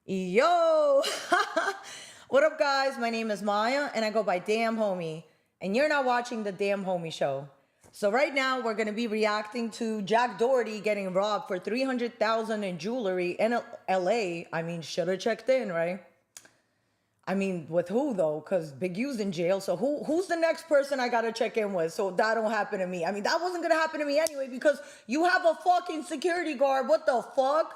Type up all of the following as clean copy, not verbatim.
Yo! What up, guys? My name is Maya, and I go by DamnHomie, and you're now watching the DamnHomie Show. So right now, we're gonna be reacting to Jack Doherty getting robbed for $300,000 in jewelry in LA. I mean, shoulda checked in, right? I mean, with who though? Because Big U's in jail. So who's the next person I gotta check in with so that don't happen to me? I mean, that wasn't gonna happen to me anyway because you have a fucking security guard. What the fuck?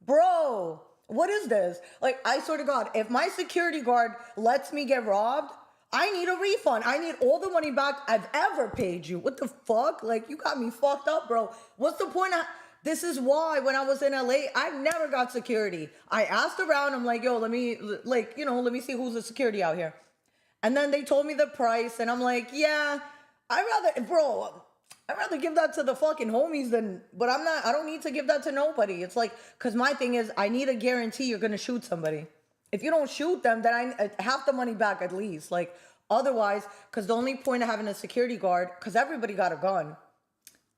Bro, what is this? Like, I swear to God, if my security guard lets me get robbed, I need a refund. I need all the money back I've ever paid you. What the fuck? Like, you got me fucked up, bro. What's the point of... This is why when I was in LA, I never got security. I asked around. I'm like, yo, let me see who's the security out here. And then they told me the price. And I'm like, yeah, I'd rather give that to the fucking homies than, but I don't need to give that to nobody. It's like, cause my thing is I need a guarantee you're going to shoot somebody. If you don't shoot them, then I half the money back at least. Like otherwise, cause the only point of having a security guard, cause everybody got a gun.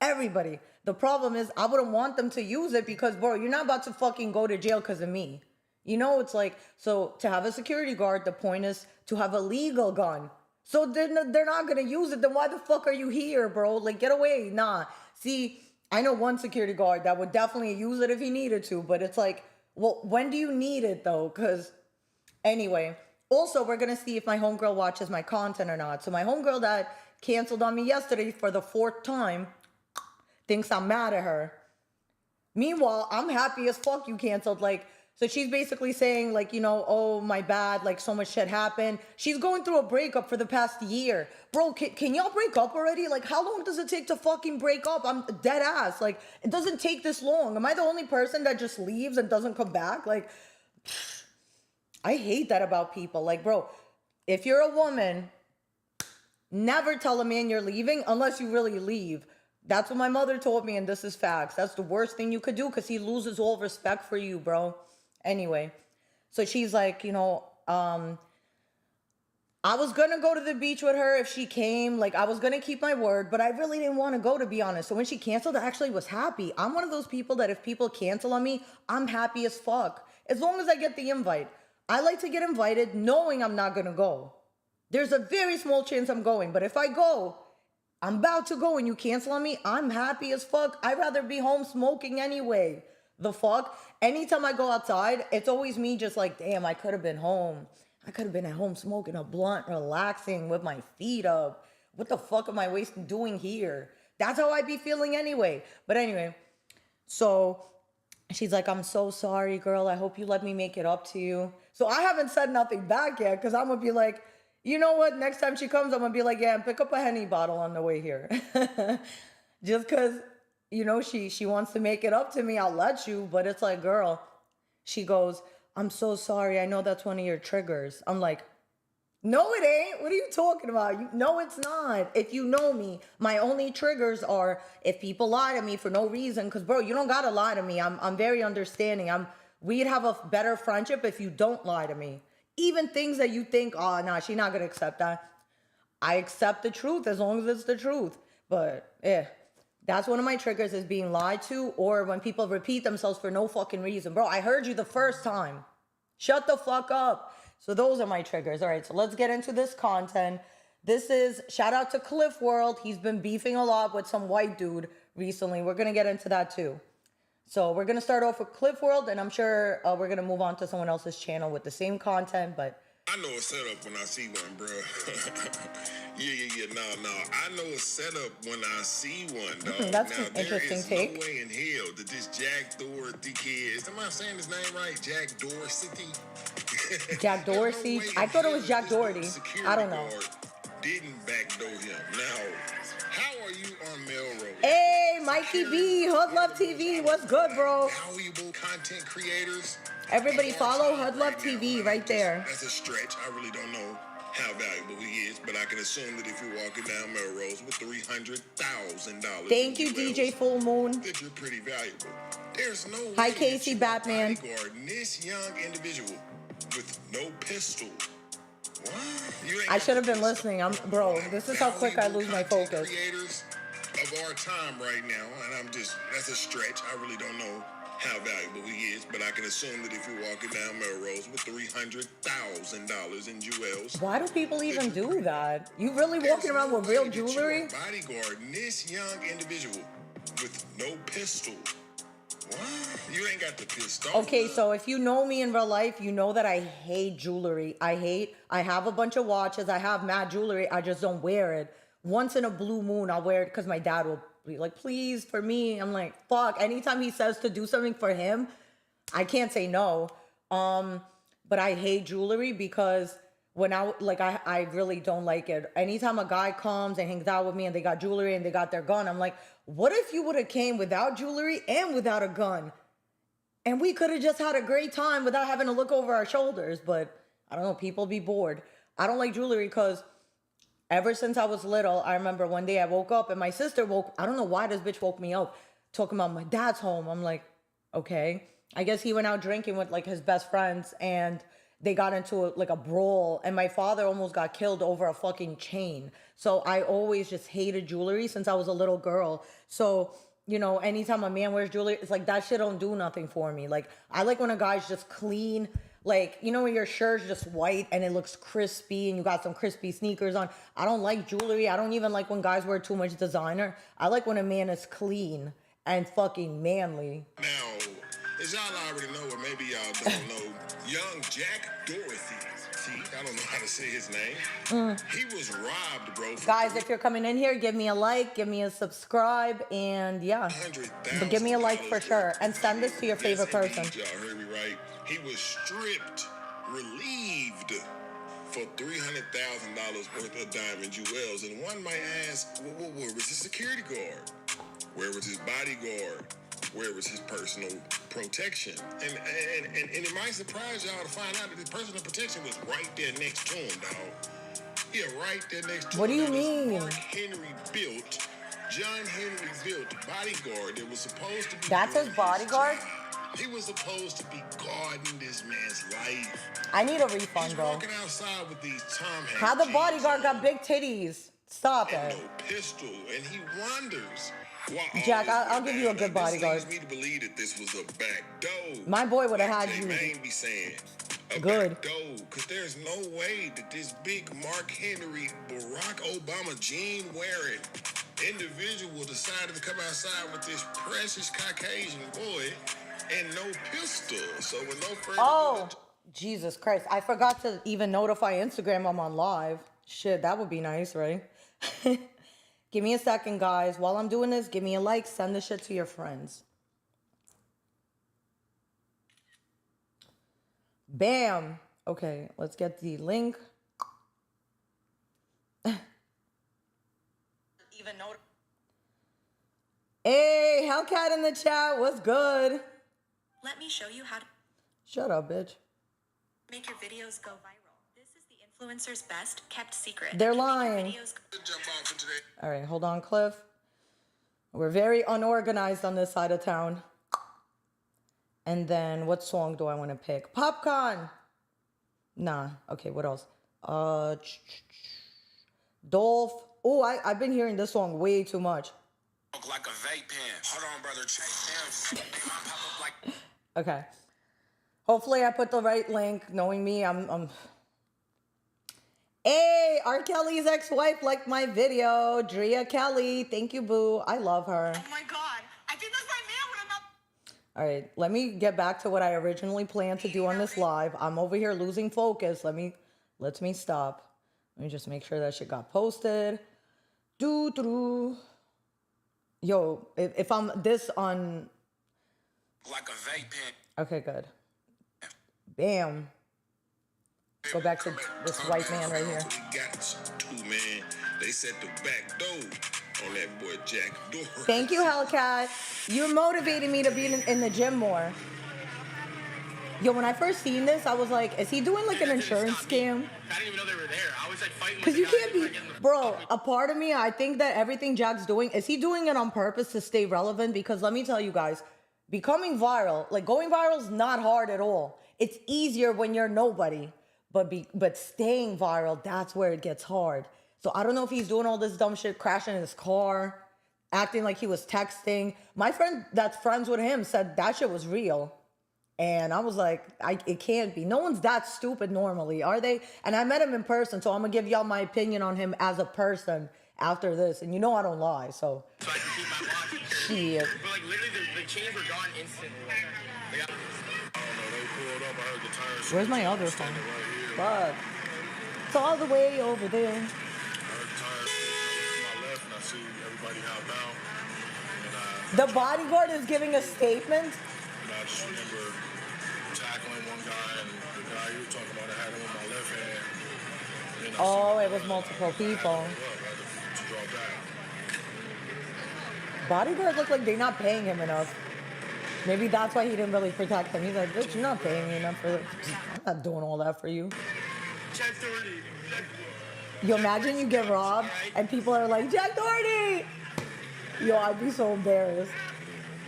Everybody. The problem is I wouldn't want them to use it because, bro, you're not about to fucking go to jail because of me. You know, it's like, so to have a security guard, the point is to have a legal gun. So they're not going to use it. Then why the fuck are you here, bro? Like, get away. Nah. See, I know one security guard that would definitely use it if he needed to. But it's like, well, when do you need it, though? Because anyway, also, we're going to see if my homegirl watches my content or not. So my homegirl that canceled on me yesterday for the 4th time thinks I'm mad at her. Meanwhile, I'm happy as fuck you canceled. Like, so she's basically saying like, you know, oh, my bad. Like so much shit happened. She's going through a breakup for the past year. Bro, can y'all break up already? Like, how long does it take to fucking break up? I'm dead ass. Like, it doesn't take this long. Am I the only person that just leaves and doesn't come back? Like, I hate that about people. Like, bro, if you're a woman, never tell a man you're leaving unless you really leave. That's what my mother told me, and this is facts. That's the worst thing you could do because he loses all respect for you, bro. Anyway, so she's like, you know, I was going to go to the beach with her if she came. Like, I was going to keep my word, but I really didn't want to go, to be honest. So when she canceled, I actually was happy. I'm one of those people that if people cancel on me, I'm happy as fuck. As long as I get the invite. I like to get invited knowing I'm not going to go. There's a very small chance I'm going, but if I go... I'm about to go and you cancel on me, I'm happy as fuck. I'd rather be home smoking anyway. The fuck? Anytime I go outside, it's always me just like, damn, I could have been home. I could have been at home smoking a blunt, relaxing with my feet up. What the fuck am I doing here? That's how I be feeling anyway. But anyway, so she's like, I'm so sorry, girl. I hope you let me make it up to you. So I haven't said nothing back yet because I'm going to be like, you know what? Next time she comes, I'm going to be like, yeah, pick up a Henny bottle on the way here. Just because, you know, she wants to make it up to me, I'll let you. But it's like, girl, she goes, I'm so sorry. I know that's one of your triggers. I'm like, no, it ain't. What are you talking about? No, it's not. If you know me, my only triggers are if people lie to me for no reason. Because, bro, you don't got to lie to me. I'm very understanding. We'd have a better friendship if you don't lie to me. Even things that you think, oh, nah, she's not going to accept that. I accept the truth as long as it's the truth. But, that's one of my triggers is being lied to or when people repeat themselves for no fucking reason. Bro, I heard you the first time. Shut the fuck up. So those are my triggers. All right, so let's get into this content. This is, shout out to Cliff World. He's been beefing a lot with some white dude recently. We're going to get into that too. So we're going to start off with Cliff World, and I'm sure we're going to move on to someone else's channel with the same content, but... I know a setup when I see one, bro. No. I know a setup when I see one, dog. That's now, an interesting take. No way in hell that this Jack Doherty kid... Am I saying his name right? Jack Doherty? Jack Doherty? No I thought it was Jack Doherty. I don't know. Didn't backdoor him. Now, how are you on Melrose? Hey, Mikey B, Hood Love TV. What's good, bro? Valuable content creators. Everybody follow Hood Love TV right there. That's a stretch. I really don't know how valuable he is, but I can assume that if you're walking down Melrose with $300,000. Thank you, DJ Full Moon. That you're pretty valuable. There's no way Hi, Casey Batman. Bodyguarding this young individual with no pistol. I should have been listening. Bro, this is how quick I lose my focus. Creators of our time right now, and that's a stretch. I really don't know how valuable he is, but I can assume that if you're walking down Melrose with $300,000 in jewels, Why do people even do that? You really walking around with real jewelry? Bodyguarding this young individual with no pistol. What? You ain't got the pistol. Okay, so if you know me in real life, you know that I hate jewelry. I have a bunch of watches. I have mad jewelry. I just don't wear it. Once in a blue moon, I'll wear it because my dad will be like, please, for me. I'm like, fuck. Anytime he says to do something for him, I can't say no. But I hate jewelry because I really don't like it. Anytime a guy comes and hangs out with me and they got jewelry and they got their gun, I'm like, what if you would have came without jewelry and without a gun? And we could have just had a great time without having to look over our shoulders. But I don't know, people be bored. I don't like jewelry because ever since I was little, I remember one day I woke up and my sister I don't know why this bitch woke me up, talking about my dad's home. I'm like, okay. I guess he went out drinking with like his best friends and they got into a brawl and my father almost got killed over a fucking chain. So I always just hated jewelry since I was a little girl. So, you know, anytime a man wears jewelry, it's like that shit don't do nothing for me. Like, I like when a guy's just clean. Like, you know, when your shirt's just white and it looks crispy and you got some crispy sneakers on. I don't like jewelry. I don't even like when guys wear too much designer. I like when a man is clean and fucking manly. Now, as y'all already know, or maybe y'all don't know, young Jack Doherty. See, I don't know how to say his name. He was robbed, bro. Guys, if you're coming in here, give me a like, give me a subscribe, and yeah. But give me a like for sure. And send this to your favorite person. Y'all heard me right. He was stripped, relieved for $300,000 worth of diamond jewels. And one might ask, where was his security guard? Where was his bodyguard? Where was his personal protection? And it might surprise y'all to find out that his personal protection was right there next to him, dog. Yeah, right there next to him. What do you mean? John Henry built bodyguard that was supposed to be. That's his bodyguard? He was supposed to be guarding this man's life. I need a refund, He's bro. walking outside with these Tom Hanks. How the bodyguard got big titties? Stop and it. no pistol, and he wonders why. Jack, I'll give you a good bodyguard. This leads me to believe that this was a back door. My boy would have had you. Be saying good. Back door, because there's no way that this big Mark Henry, Barack Obama jean wearing individual decided to come outside with this precious Caucasian boy and no pistol. So with no further Jesus Christ. I forgot to even notify Instagram I'm on live. Shit, that would be nice, right? Give me a second, guys. While I'm doing this, give me a like. Send this shit to your friends. Bam. Okay, let's get the link. Hey, Hellcat in the chat. What's good? Let me show you how to Shut up, bitch. make your videos go viral. This is the influencer's best kept secret. They're To make your lying. videos jump off for today. All right, hold on, Cliff. We're very unorganized on this side of town. And then what song do I want to pick? Popcorn. Nah. Okay, what else? Dolph. Oh, I've been hearing this song way too much. Like a vape pen. Hold on, brother. Chase him. Okay. Hopefully I put the right link. Knowing me, I'm... Hey, R. Kelly's ex-wife liked my video. Drea Kelly. Thank you, boo. I love her. Oh my god. I think that's my man when I'm not. All right, let me get back to what I originally planned to do on this live. I'm over here losing focus. Let me stop. Let me just make sure that shit got posted. Doo-doo. Yo, if I'm this on... Like a vape pen. Okay, good. Bam. Go back to this white man right here. We got two, man. They set the back door on that boy Jack Doherty. Thank you, Hellcat. You're motivating me to be in the gym more. Yo, when I first seen this, I was like, is he doing like an insurance scam? I didn't even know they were there. I was like fighting with Because the you guy can't that be... was, like, in the- Bro, a part of me, I think that everything Jack's doing, is he doing it on purpose to stay relevant? Because let me tell you guys, becoming viral, like going viral is not hard at all. It's easier when you're nobody. But staying viral, that's where it gets hard. So I don't know if he's doing all this dumb shit, crashing his car, acting like he was texting. My friend that's friends with him said that shit was real. And I was like, it can't be. No one's that stupid normally, are they? And I met him in person, so I'm going to give y'all my opinion on him as a person after this. And you know I don't lie, so. So I can keep my watch. Shit. But like literally the chains were gone instantly. Like, I don't know, they pulled up, I heard the tires. Where's my other phone? Right Fuck. It's all the way over there. I heard the tires to my left and I see everybody outbound. And The bodyguard is giving a statement. I just remember tackling one guy and the guy you were talking about, I had him in my left hand. And then I Oh, seen it was multiple people. I had to draw back. Bodyguards look like they're not paying him enough. Maybe that's why he didn't really protect them. He's like, bitch, you're not paying me enough for this. I'm not doing all that for you. Jack Doherty. You imagine you get robbed and people are like, Jack Doherty! Yo, I'd be so embarrassed.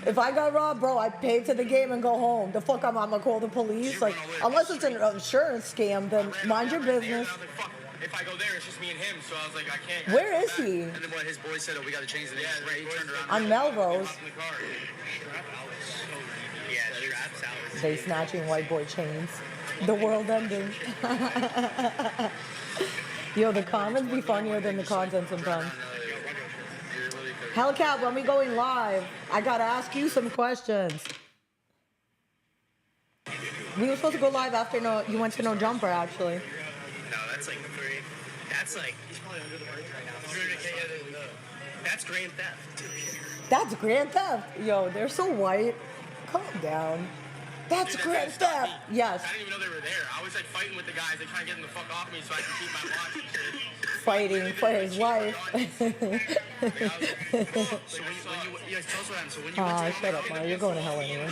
If I got robbed, bro, I'd pay to the game and go home. The fuck I'm gonna call the police? Like, unless it's an insurance scam, then mind your business. If I go there, it's just me and him, so I was like, I can't. Where is he? And then what his boy said, oh, we got to change the name. Yeah, he turned around. On Melrose. In the car. Yeah, straps out. They snatching white boy chains. The world ending. Yo, the comments be funnier than the content sometimes. Hellcat, when we going live, I gotta ask you some questions. We were supposed to go live after you went to No Jumper, actually. No, that's like three. That's like, he's probably under the bridge right now. 300K. That's grand theft. That's Grand Theft. Yo, they're so white. Calm down. That's Grand Theft. Yes. I didn't even know they were there. I was like fighting with the guys, like trying to get them the fuck off me so I can keep my watch and shit. Fighting for his life. So when you guys tell us what happened. So when you went Aw, to shut up, Mario. You're going to hell anyway. And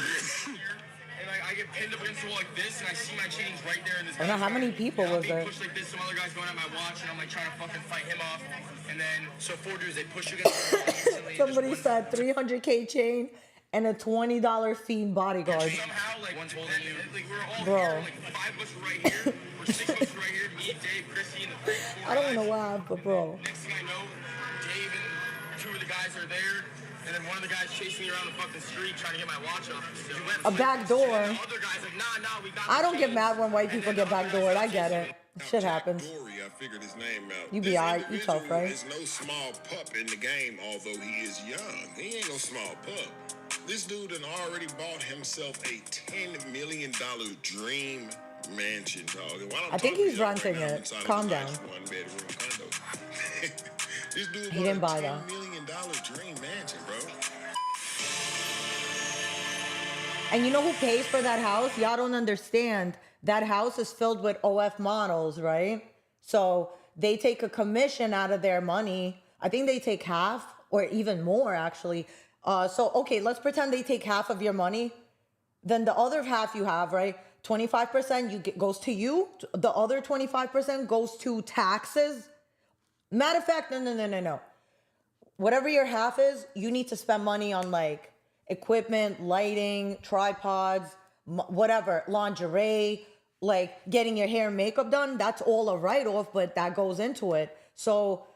like I get pinned up against the wall like this, and I see my chains right there in this. I don't know how many people was there. Pushed like this, some other guys going at my watch, and I'm like trying to fucking fight him off. And then So four dudes, they push you against the wall instantly. Somebody said 300K chain and a $20 fiend bodyguard. somehow like one's holding you. Like we're all Bro. here, like 5 of us are right here. We're 6 of us right here. Me, Dave, Chrissy, and the 4 I don't guys. want to laugh, but bro. Next thing I know, Dave and 2 of the guys are there. And then one of the guys chasing me around the fucking street trying to get my watch off. So you went A back door. The other guy's like, nah, we got I the don't get chains. mad when white And people then get the other backdoored. I guy's get chasing it. me. Shit happens. Doherty, I figured his name out. You be This alright, you individual tough, right? is no small pup in the game, although he is young. He ain't no small pup. This dude done already bought himself a $10 million dream mansion, dog. And while I'm I think talking he's to y'all right renting now, I'm it. inside of Calm a down. nice one-bedroom condo. This dude He bought didn't a buy $10 that. million dream mansion, bro. And you know who pays for that house? Y'all don't understand. That house is filled with OF models, right? So they take a commission out of their money. I think they take half or even more, actually. Okay, let's pretend they take half of your money. Then the other half you have, right? 25% goes to you. The other 25% goes to taxes. Matter of fact, no. Whatever your half is, you need to spend money on like equipment, lighting, tripods, whatever, lingerie, like getting your hair and makeup done. That's all a write-off, but that goes into it. So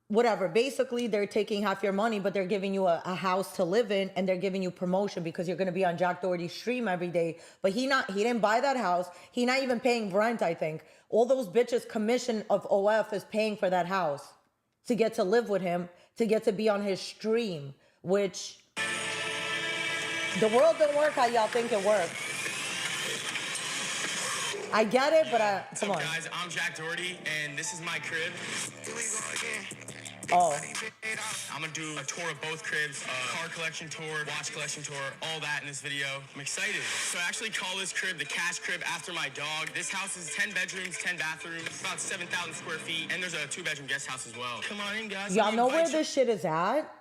whatever, basically they're taking half your money, but they're giving you a house to live in, and they're giving you promotion because you're going to be on Jack Doherty's stream every day. But he didn't buy that house. He not even paying rent, I think. All those bitches' commission of OF is paying for that house to get to live with him, to get to be on his stream, which the world don't work how y'all think it works. I get it, but come on. Guys, I'm Jack Doherty, and this is my crib. Oh, I'm gonna do a tour of both cribs, car collection tour, watch collection tour, all that in this video. I'm excited. So I actually call this crib the cash crib after my dog. This house is 10 bedrooms, 10 bathrooms, about 7,000 square feet, and there's a 2-bedroom guest house as well. Come on in, guys. y'all Let me know where invite you. this shit is at?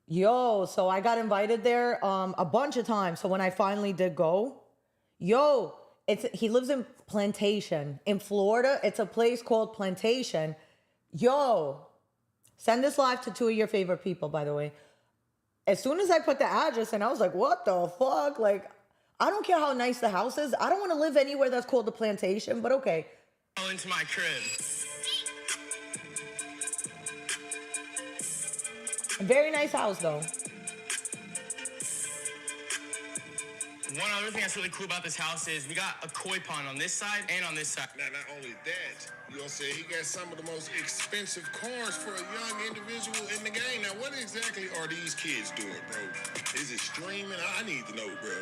Yo, so I got invited there a bunch of times. So when I finally did go, he lives in Plantation in Florida. It's a place called Plantation. Yo, send this live to 2 of your favorite people, by the way. As soon as I put the address in, I was like, what the fuck? Like, I don't care how nice the house is. I don't want to live anywhere that's called the Plantation, but okay. Into my crib. A very nice house, though. One other thing that's really cool about this house is we got a koi pond on this side and on this side. Now, not only that, you know what I'm saying? He got some of the most expensive cars for a young individual in the game. Now, what exactly are these kids doing, bro? Is it streaming? I need to know, bro.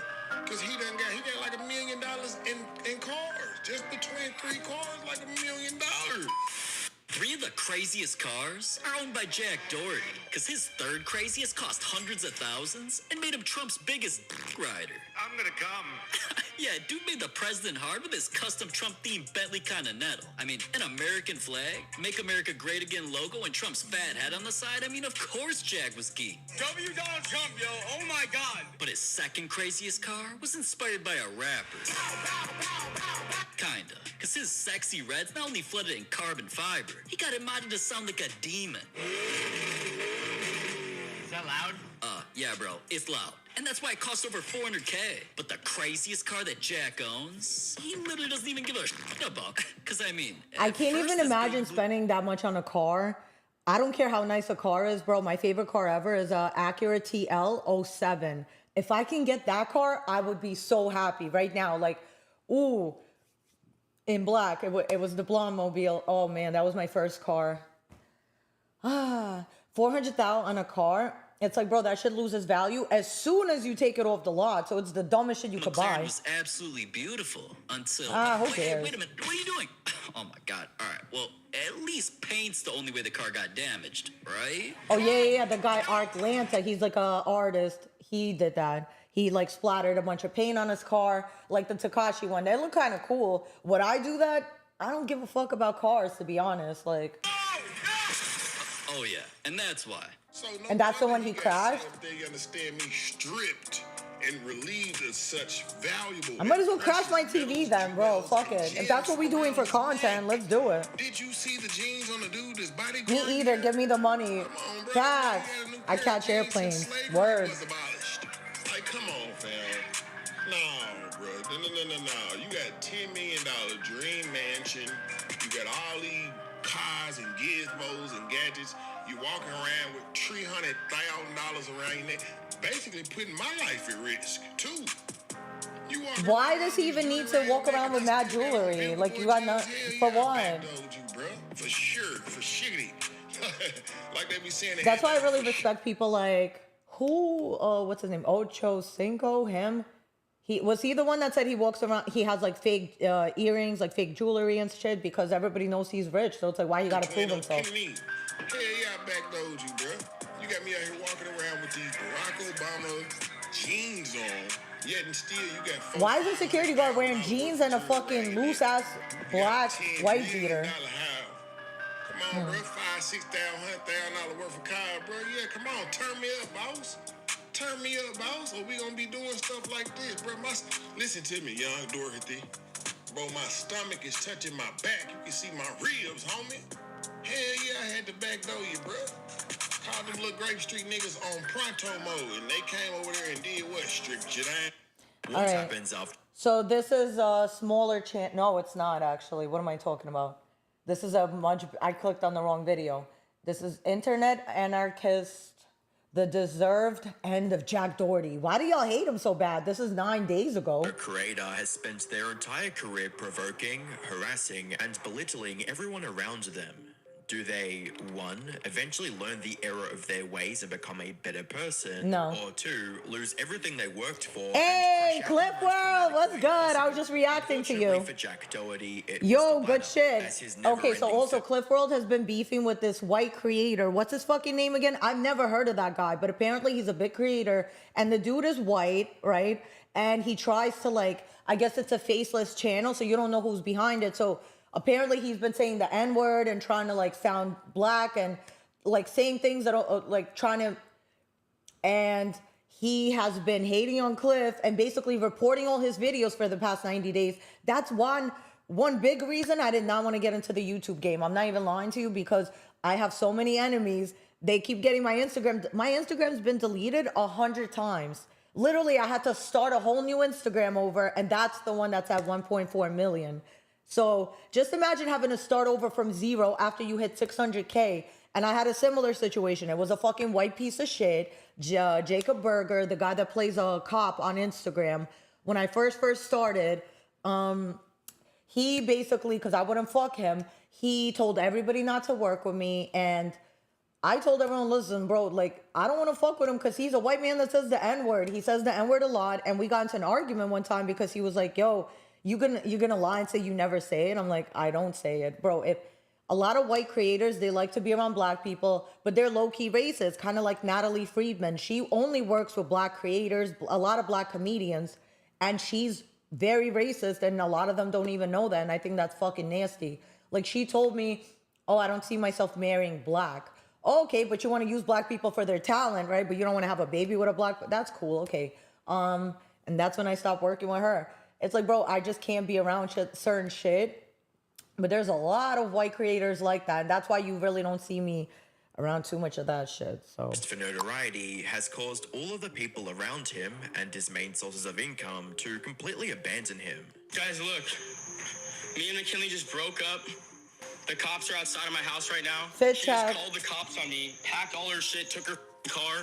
Because he got like $1 million in cars. Just between 3 cars, like $1 million. 3 of the craziest cars are owned by Jack Doherty, because his third craziest cost hundreds of thousands and made him Trump's biggest rider. I'm gonna come. Yeah, dude made the president hard with his custom Trump-themed Bentley Continental. I mean, an American flag, Make America Great Again logo, and Trump's fat head on the side. I mean, of course Jack was geek. W. Donald Trump, yo. Oh my God. But his second craziest car was inspired by a rapper. Kinda. Because his sexy reds not only flooded in carbon fiber, he got it modded to sound like a demon. Is that loud? Yeah, bro, it's loud. And that's why it costs over $400K. But the craziest car that Jack owns, he literally doesn't even give a shit about. Because, I mean... I can't even imagine spending that much on a car. I don't care how nice a car is, bro. My favorite car ever is a Acura TL 07. If I can get that car, I would be so happy right now. Like, ooh, in black. It was the blonde mobile. Oh, man, that was my first car. $400,000 on a car. It's like, bro, that should lose its value as soon as you take it off the lot. So it's the dumbest shit you could buy. It was absolutely beautiful until... Who wait, cares? wait a minute. What are you doing? Oh, my God. All right. Well, at least paint's the only way the car got damaged, right? Oh, yeah. The guy, Arklanta, he's like a artist. He did that. He, like, splattered a bunch of paint on his car, like the Takashi one. They look kind of cool. Would I do that? I don't give a fuck about cars, to be honest. Like... Oh, yeah. And that's why. So no And that's the wonder one he got crashed? some, they understand me, stripped and relieved of such valuable... I might as well crash my precious TV metals, then, bro. jewels, Fuck and it. If that's what we doing for gems around his content, neck. let's do it. Did you see the jeans on the dude that's bodyguard? Me either. Give me the money. Come on, bro. Facts. You got a new I pair catch of jeans airplanes. since slavery Word. was abolished. Like, come on, fam. No, bro. No. You got $10 million dream mansion. You got all these cars and gizmos and gadgets. You walking around with $300,000 around your neck, basically putting my life at risk too. You walking Why around does he with even need to jewelry walk around with mad neck, jewelry? Like, you got nothing Hell for yeah, I what? backdoored you, bro. For sure, for shiggity. Like they be saying. That's why I really respect people like what's his name? Ocho Cinco. Him. Was he the one that said he walks around? He has like fake earrings, like fake jewelry and shit because everybody knows he's rich. So it's like, why he gotta prove himself? Hell yeah, I backdoored you, bro. You got me out here walking around with these Barack Obama jeans on. Yet and still you got. Why is the security guard wearing jeans and a fucking loose ass black white beater? Come on, bro. $5,000, $6,000, $100,000 worth of car, bro. Yeah, come on, turn me up, boss. Turn me up, boss, or we gonna be doing stuff like this, bro. Listen to me, young Doherty. Bro, my stomach is touching my back. You can see my ribs, homie. Hell yeah, I had to backdoor you, bro. Called them little Grape Street niggas on pronto mode, and they came over there and did what? Stripped you down. All right. So this is a smaller channel. No, it's not actually. What am I talking about? This is I clicked on the wrong video. This is Internet Anarchist, the deserved end of Jack Doherty. Why do y'all hate him so bad? This is 9 days ago. The creator has spent their entire career provoking, harassing, and belittling everyone around them. Do they, 1, eventually learn the error of their ways and become a better person? No. Or 2, lose everything they worked for? Hey, Clip World, what's good? I was just reacting to you. For Jack Doherty, Yo, good shit. Okay, so also Cliff World has been beefing with this white creator. What's his fucking name again? I've never heard of that guy, but apparently he's a big creator. And the dude is white, right? And he tries to like, I guess it's a faceless channel, so you don't know who's behind it. So apparently he's been saying the N-word and trying to like sound black and like saying things that are like trying to, and he has been hating on Cliff and basically reporting all his videos for the past 90 days. That's one big reason I did not want to get into the YouTube game. I'm not even lying to you because I have so many enemies. They keep getting my Instagram. My Instagram's been deleted 100 times. Literally, I had to start a whole new Instagram over, and that's the one that's at 1.4 million. So just imagine having to start over from zero after you hit 600K And I had a similar situation. It was a fucking white piece of shit. Jacob Berger, the guy that plays a cop on Instagram. When I first started, he basically, because I wouldn't fuck him, he told everybody not to work with me. And I told everyone, listen, bro, like, I don't want to fuck with him because he's a white man that says the N-word. He says the N-word a lot. And we got into an argument one time because he was like, yo, you're gonna lie and say you never say it? I'm like, I don't say it. Bro, if a lot of white creators, they like to be around black people, but they're low-key racist, kind of like Natalie Friedman. She only works with black creators, a lot of black comedians, and she's very racist, and a lot of them don't even know that, and I think that's fucking nasty. Like, she told me, oh, I don't see myself marrying black. Oh, okay, but you want to use black people for their talent, right? But you don't want to have a baby with a black, that's cool, okay. And that's when I stopped working with her. It's like, bro, I just can't be around certain shit. But there's a lot of white creators like that. And that's why you really don't see me around too much of that shit. So, For notoriety has caused all of the people around him and his main sources of income to completely abandon him. Guys, look. Me and McKinley just broke up. The cops are outside of my house right now. Fit She check. just called the cops on me, packed all her shit, took her car.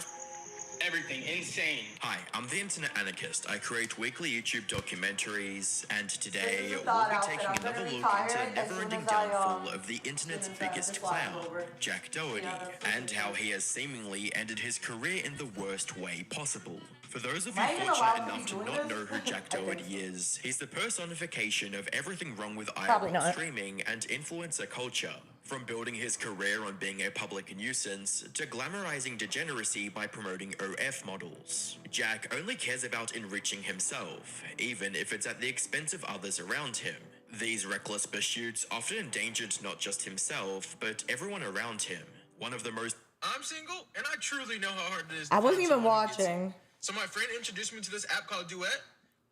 Everything. Insane. Hi, I'm the Internet Anarchist. I create weekly YouTube documentaries, and today This is we'll thought be outfit. taking I'm another gonna look retire into the as soon never-ending as I, downfall of the internet's finish biggest this class clown, over. Jack Doherty, and how he has seemingly ended his career in the worst way possible. For those of you Am I even allowed fortunate to be enough to doing not this? know who Jack I think Doherty so. is, he's the personification of everything wrong with Probably IRL not. streaming and influencer culture. From building his career on being a public nuisance to glamorizing degeneracy by promoting OF models, Jack only cares about enriching himself, even if it's at the expense of others around him. These reckless pursuits often endangered not just himself, but everyone around him. One of the most I'm single, and I truly know how hard it is. I to wasn't find even someone who gets watching. it. So my friend introduced me to this app called Duet.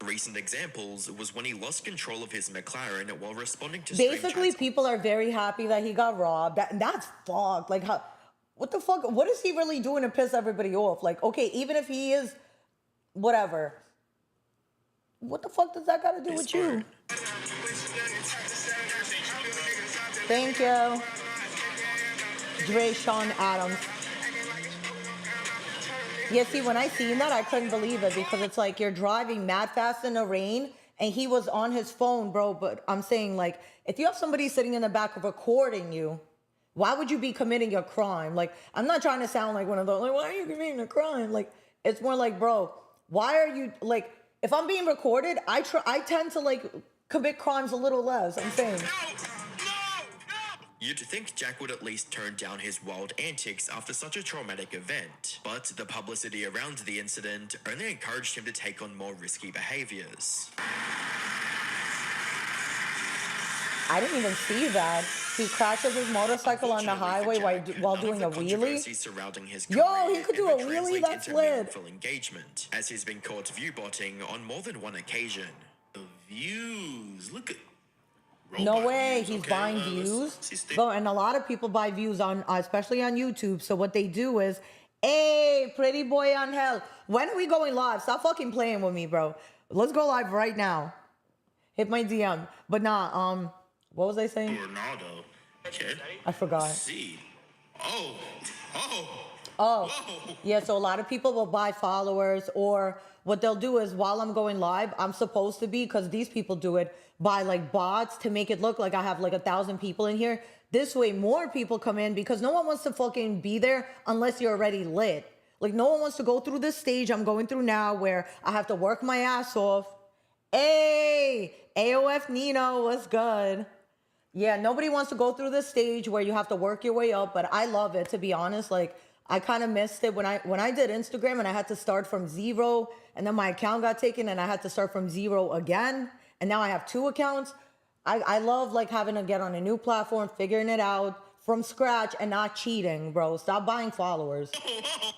recent examples was when he lost control of his McLaren while responding to stream Basically, chats. people are very happy that he got robbed. That's fucked. Like, how? What the fuck? What is he really doing to piss everybody off? Like, okay, even if he is, whatever. What the fuck does that got to do His with you? phone. Thank you. Dre Sean Adams. Yeah, see, when I seen that, I couldn't believe it because it's like you're driving mad fast in the rain and he was on his phone, bro. But I'm saying, like, if you have somebody sitting in the back recording you, why would you be committing a crime? Like, I'm not trying to sound like one of those, like, why are you committing a crime? Like, it's more like, bro, why are you, like, if I'm being recorded, I tend to, like, commit crimes a little less. I'm saying. You'd think Jack would at least turn down his wild antics after such a traumatic event, but the publicity around the incident only encouraged him to take on more risky behaviors. I didn't even see that. He crashes his motorcycle on the highway while doing a wheelie. Surrounding his Yo, career he could do a ever wheelie? translate That's into lit. meaningful engagement, as he's been caught view-botting on more than one occasion. The views. Look at. No robot way, views, he's okay? buying Let's views. see, stay- Bro, and a lot of people buy views on, especially on YouTube. So what they do is, hey, pretty boy on hell. When are we going live? Stop fucking playing with me, bro. Let's go live right now. Hit my DM. But nah, what was I saying? Ronaldo. Okay. I forgot. Let's see. Oh. Oh, Whoa. yeah, so a lot of people will buy followers, or what they'll do is while I'm going live, I'm supposed to be, because these people do it, buy like bots to make it look like I have like 1,000 people in here. This way more people come in because no one wants to fucking be there unless you're already lit. Like no one wants to go through this stage I'm going through now where I have to work my ass off. Hey, AOF Nino, what's good? Yeah, nobody wants to go through this stage where you have to work your way up, but I love it, to be honest. Like, I kind of missed it when I did Instagram and I had to start from zero, and then my account got taken and I had to start from zero again, and now I have 2 accounts. I love like having to get on a new platform, figuring it out from scratch and not cheating, bro. Stop buying followers.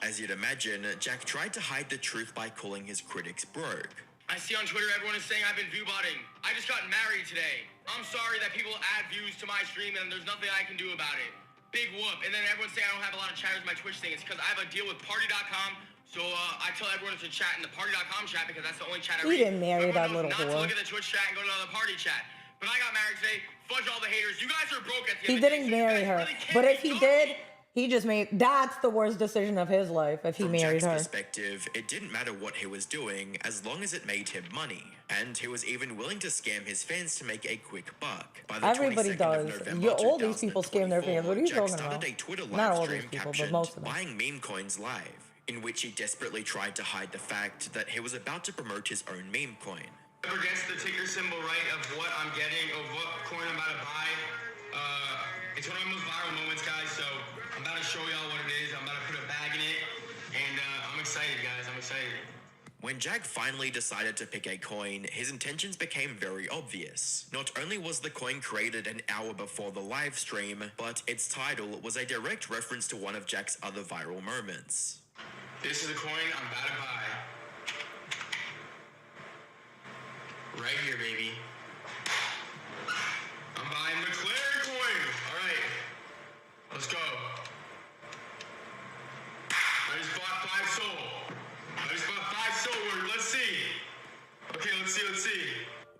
As you'd imagine, Jack tried to hide the truth by calling his critics broke. I see on Twitter everyone is saying I've been view-botting. I just got married today. I'm sorry that people add views to my stream and there's nothing I can do about it. Big whoop. And then everyone's saying I don't have a lot of chatters in my Twitch thing. It's because I have a deal with party.com. So I tell everyone to chat in the party.com chat because that's the only chat I read. He didn't marry So that everyone little knows not whore. to look at the Twitch chat and go to another party chat. But I got married today. Fudge all the haters. You guys are broke at the He end of the didn't day, so you marry guys her. really can't But be if he talking. did, He just made, that's the worst decision of his life if he From married Jack's her. perspective, it didn't matter what he was doing as long as it made him money. And he was even willing to scam his fans to make a quick buck. By the Everybody 22nd does. of November All these people scam their fans. What are you Jack talking started about? a Twitter Not live all stream these people, but captioned most of them. "Buying meme coins live," in which he desperately tried to hide the fact that he was about to promote his own meme coin. Whoever gets the ticker symbol right of what I'm getting, of what coin I'm about to buy, it's one of my most viral moments, guys. So I'm about to show y'all what it is. I'm about to put a bag in it, and I'm excited, guys. I'm excited. When Jack finally decided to pick a coin, his intentions became very obvious. Not only was the coin created an hour before the live stream, but its title was a direct reference to one of Jack's other viral moments. This is the coin I'm about to buy. Right here, baby. I'm buying McLaren coin. All right, let's go. I just bought 5 soul. Let's see. Okay, let's see.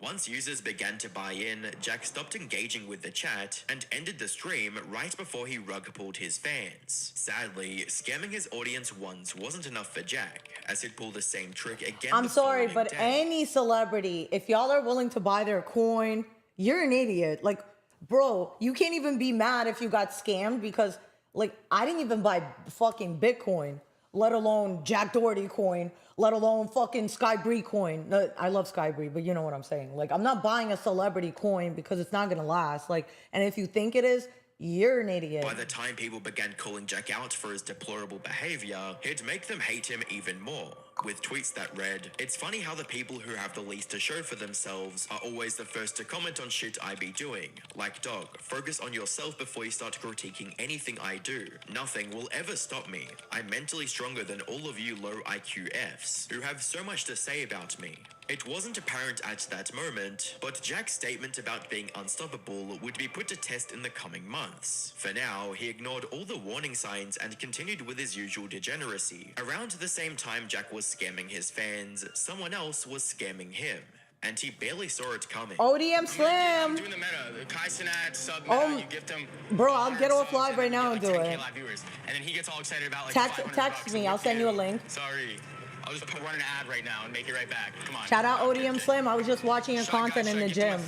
Once users began to buy in, Jack stopped engaging with the chat and ended the stream right before he rug pulled his fans. Sadly, scamming his audience once wasn't enough for Jack, as he'd pull the same trick again. I'm the sorry, following but day. any celebrity, if y'all are willing to buy their coin, you're an idiot. Like, bro, you can't even be mad if you got scammed because, like, I didn't even buy fucking Bitcoin, let alone Jack Doherty coin, let alone fucking Skybree coin. No, I love Skybree, but you know what I'm saying. Like, I'm not buying a celebrity coin because it's not gonna last. Like, and if you think it is, you're an idiot. By the time people began calling Jack out for his deplorable behavior, he'd make them hate him even more. With tweets that read, "It's funny how the people who have the least to show for themselves are always the first to comment on shit I be doing. Like, dog, focus on yourself before you start critiquing anything I do. Nothing will ever stop me. I'm mentally stronger than all of you low IQ Fs who have so much to say about me." It wasn't apparent at that moment, but Jack's statement about being unstoppable would be put to test in the coming months. For now, he ignored all the warning signs and continued with his usual degeneracy. Around the same time Jack was scamming his fans, someone else was scamming him, and he barely saw it coming. ODM I'm Slam. doing the meta. The Kai Cenat sub Oh, meta. You gift him. bro, I'll get 100 off subs, live and right then now you and get, do like, 10K it. live viewers. And then he gets all excited about like Text 500 bucks. me. I'll send you a link. Sorry. I'll just run an ad right now and make it right back. Come on. Shout out ODM Slam. I was just watching your content in the gym.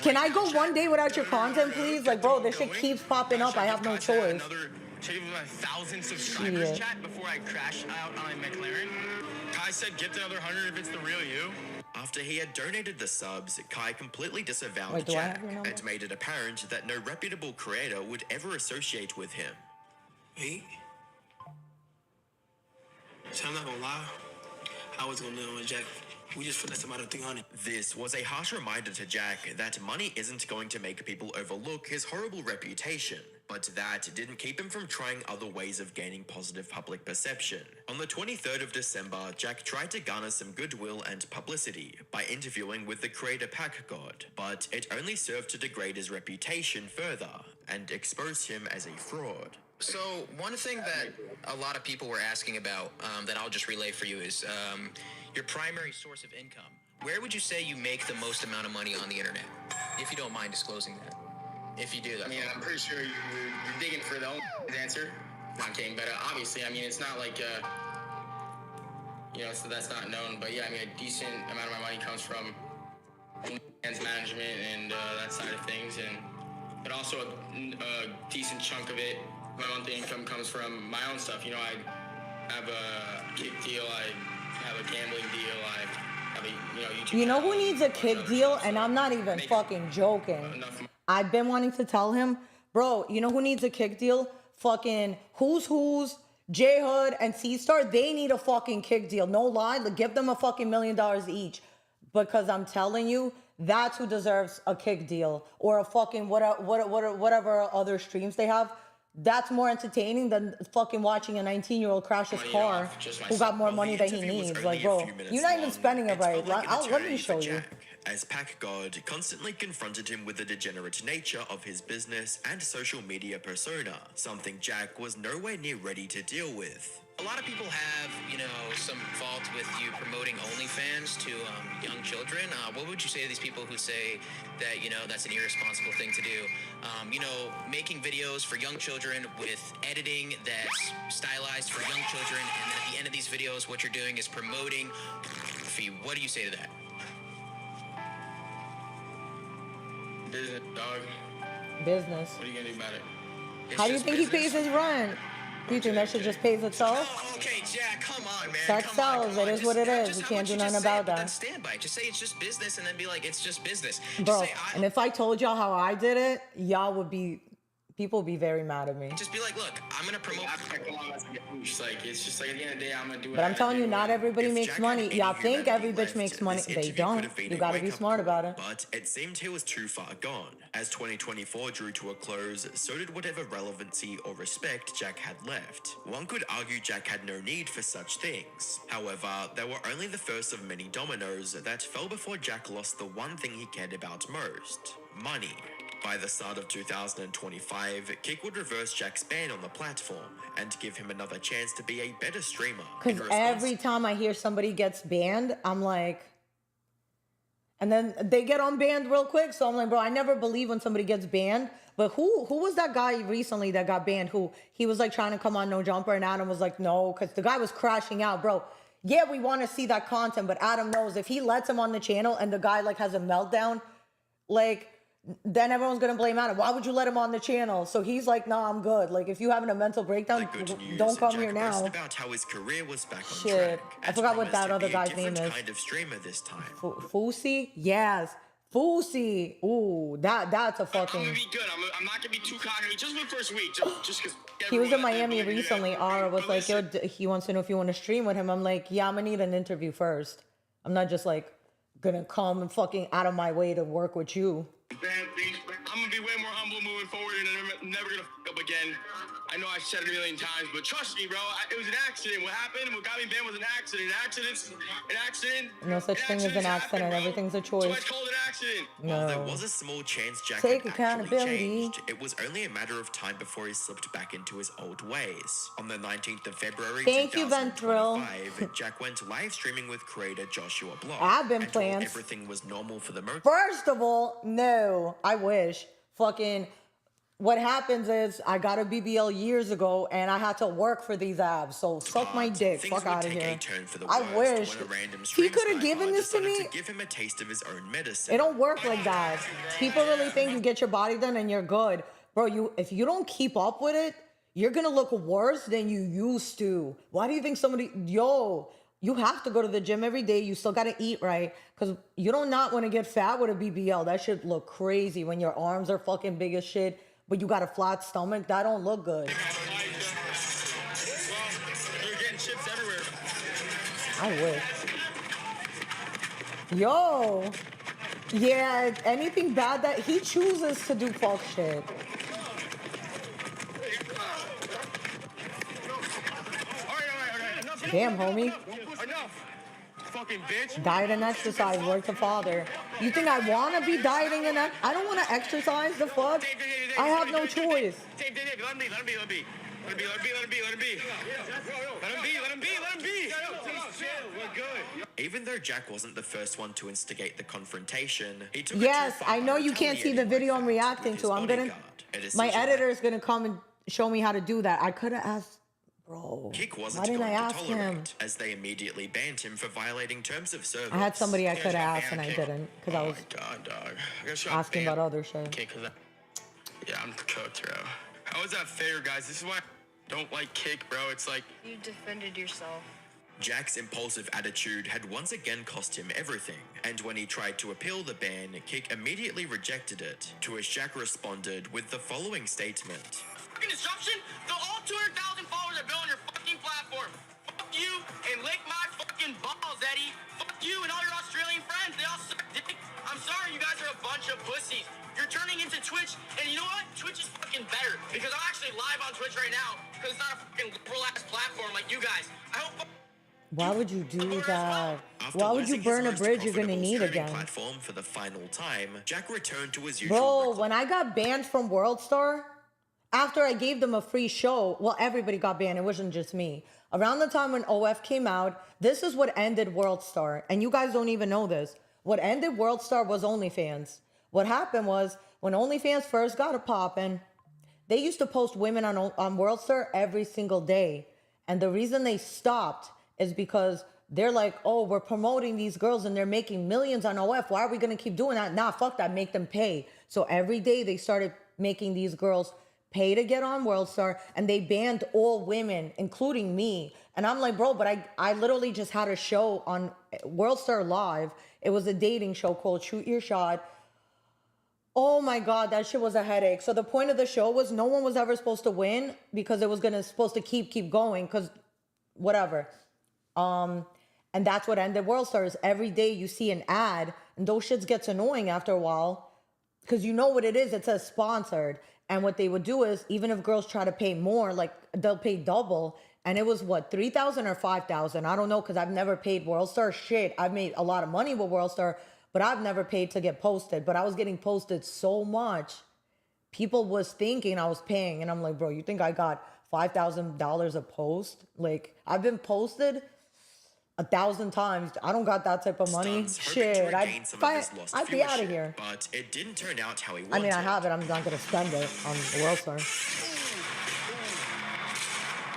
Can I go one day without your content, please? Like, bro, this shit keeps popping up. I have no choice. Should I give him 1,000 subscribers, Shit. chat, before I crash out on a McLaren? Kai said gift another 100 if it's the real you. After he had donated the subs, Kai completely disavowed Wait, do I have Jack your number? and made it apparent that no reputable creator would ever associate with him. Me? So I'm not gonna lie. I was gonna know Jack. We just finessed him out of 300. This was a harsh reminder to Jack that money isn't going to make people overlook his horrible reputation, but that didn't keep him from trying other ways of gaining positive public perception. On the 23rd of December, Jack tried to garner some goodwill and publicity by interviewing with the creator Pack God, but it only served to degrade his reputation further and expose him as a fraud. So one thing that a lot of people were asking about that I'll just relay for you is your primary source of income. Where would you say you make the most amount of money on the internet? If you don't mind disclosing that. If you do, that's I mean, I'm pretty sure you're digging for the only answer. Not kidding, but obviously, I mean, it's not like, so that's not known. But yeah, I mean, a decent amount of my money comes from management and that side of things. But also a decent chunk of it, my monthly income comes from my own stuff. You know, I have a kick deal, I have a gambling deal, I have a, YouTube You know channel, who needs a bunch of kick other deal? stuff, And so I'm not even make fucking joking. enough I've been wanting to tell him, bro, you know who needs a kick deal? Fucking Who's, J Hood, and C-Star. They need a fucking kick deal. No lie. Like, give them a fucking $1 million each. Because I'm telling you, that's who deserves a kick deal. Or a fucking whatever other streams they have. That's more entertaining than fucking watching a 19-year-old crash his Money car off just who got more While money the than he interview was needs. only Like, a bro, few minutes you're not even long, spending it it right. felt like an Let me eternity show for you. Jack, as Pac God constantly confronted him with the degenerate nature of his business and social media persona, something Jack was nowhere near ready to deal with. A lot of people have, some fault with you promoting OnlyFans to young children. What would you say to these people who say that, that's an irresponsible thing to do? Making videos for young children with editing that's stylized for young children, and then at the end of these videos, what you're doing is promoting. What do you say to that? Business, dog. Business. What are you gonna do about it? How do you think he pays his rent? Do you think that shit just pays itself? Oh, okay, Jack, come on, man. Sex sells. It is what it is. You can't do nothing about that. Then stand by it. Just say it's just business, and then be like, it's just business. Bro, and if I told y'all how I did it, people would be very mad at me. Just be like, look, I'm gonna promote. It's just like at the end of the day, I'm gonna do it. But I'm telling you, not everybody makes money. Y'all think every bitch makes money. They don't. You gotta be smart about it. But it seemed he was too far gone. As 2024 drew to a close, so did whatever relevancy or respect Jack had left. One could argue Jack had no need for such things. However, they were only the first of many dominoes that fell before Jack lost the one thing he cared about most: money. By the start of 2025, Kick would reverse Jack's ban on the platform and give him another chance to be a better streamer. Because every time I hear somebody gets banned, I'm like, and then they get unbanned real quick. So I'm like, bro, I never believe when somebody gets banned. But who was that guy recently that got banned? Who he was like trying to come on No Jumper, and Adam was like, no, because the guy was crashing out, bro. Yeah, we want to see that content, but Adam knows if he lets him on the channel and the guy like has a meltdown, like, then everyone's gonna blame Adam. Why would you let him on the channel? So he's like, nah, I'm good. Like, if you having a mental breakdown, don't come here now. About how his career was back on Shit, track, I forgot what that other guy's name is. Kind of streamer this time. Fousey? Yes, Fousey. Ooh, that's a fucking. I'm gonna be good. I'm not gonna be too cocky. Just for the first week, just because. He was in Miami recently. Ara was like, yo, he wants to know if you want to stream with him. I'm like, yeah, I'm gonna need an interview first. I'm not just like gonna come and fucking out of my way to work with you. I'm gonna be way more humble moving forward, and I'm never gonna fuck up again. I know I said it a million times, but trust me, bro. It was an accident. What happened? What got me banned was an accident. An accident. No such thing as an accident. Everything's a choice. So I called it an accident. No. While there was a small chance Jack Take had accountability. actually changed, it was only a matter of time before he slipped back into his old ways. On the 19th of February, Thank you, Ventril. Jack went live streaming with creator Joshua Block. I've been and plans. Everything was normal for the most. First of all, no. I wish. Fucking. What happens is I got a BBL years ago and I had to work for these abs. So suck my dick. Fuck out of here. I wish he could have given this to me. Give him a taste of his own medicine. It don't work like that. People really think you get your body done and you're good. Bro, if you don't keep up with it, you're gonna look worse than you used to. Why do you think you have to go to the gym every day. You still gotta eat right. Cause you don't not wanna get fat with a BBL. That shit look crazy when your arms are fucking big as shit. But you got a flat stomach, that don't look good. You're getting chips everywhere. I wish. Yo. Yeah, anything bad that he chooses to do fuck shit. Damn, homie. Enough. Fucking bitch. Diet and exercise, work the father. You think I want to be dieting and I don't want to exercise, the fuck? I have no choice. Let him be. We're good. Even though Jack wasn't the first one to instigate the confrontation, he took Yes, I know you can't see the video I'm reacting to. My editor's gonna come and show me how to do that. I could have asked. Bro, Kick wasn't why didn't I going ask to him? tolerate, as they immediately banned him for violating terms of service. I had somebody I could have asked and I didn't because I was God, dog. asking about other shit. Okay, yeah, I'm cooked, bro. How is that fair, guys? This is why I don't like Kick, bro. It's like you defended yourself. Jack's impulsive attitude had once again cost him everything, and when he tried to appeal the ban, Kick immediately rejected it, to which Jack responded with the following statement. Fucking disruption? All 200,000 followers are built on your fucking platform. Fuck you and lick my fucking balls, Eddie. Fuck you and all your Australian friends. They all suck dick. I'm sorry, you guys are a bunch of pussies. You're turning into Twitch, and you know what? Twitch is fucking better because I'm actually live on Twitch right now because it's not a fucking liberal ass platform like you guys. I hope. Why would you do that? After Why would you losing his burn a most bridge you're gonna profitable need streaming again? platform for the final time, Jack returned to his usual Bro, when I got banned from WorldStar, after I gave them a free show, well, everybody got banned. It wasn't just me. Around the time when OF came out, this is what ended WorldStar. And you guys don't even know this. What ended WorldStar was OnlyFans. What happened was, when OnlyFans first got a poppin', they used to post women on WorldStar every single day. And the reason they stopped is because they're like, oh, we're promoting these girls and they're making millions on OF. Why are we going to keep doing that? Nah, fuck that. Make them pay. So every day they started making these girls pay to get on WorldStar, and they banned all women, including me. And I'm like, bro, but I literally just had a show on WorldStar Live. It was a dating show called Shoot Your Shot. Oh my God, that shit was a headache. So the point of the show was no one was ever supposed to win because it was supposed to keep going because whatever. And that's what ended WorldStar is every day you see an ad and those shits gets annoying after a while because you know what it is. It says sponsored. And what they would do is even if girls try to pay more, like they'll pay double. And it was what, 3,000 or 5,000? I don't know because I've never paid WorldStar shit. I've made a lot of money with WorldStar, but I've never paid to get posted. But I was getting posted so much. People was thinking I was paying. And I'm like, bro, you think I got $5,000 a post? Like, I've been posted 1,000 times. I don't got that type of money. Shit, I'd be out of here. But it didn't turn out how he wanted. I mean, I have it. I'm not gonna spend it on WorldStar.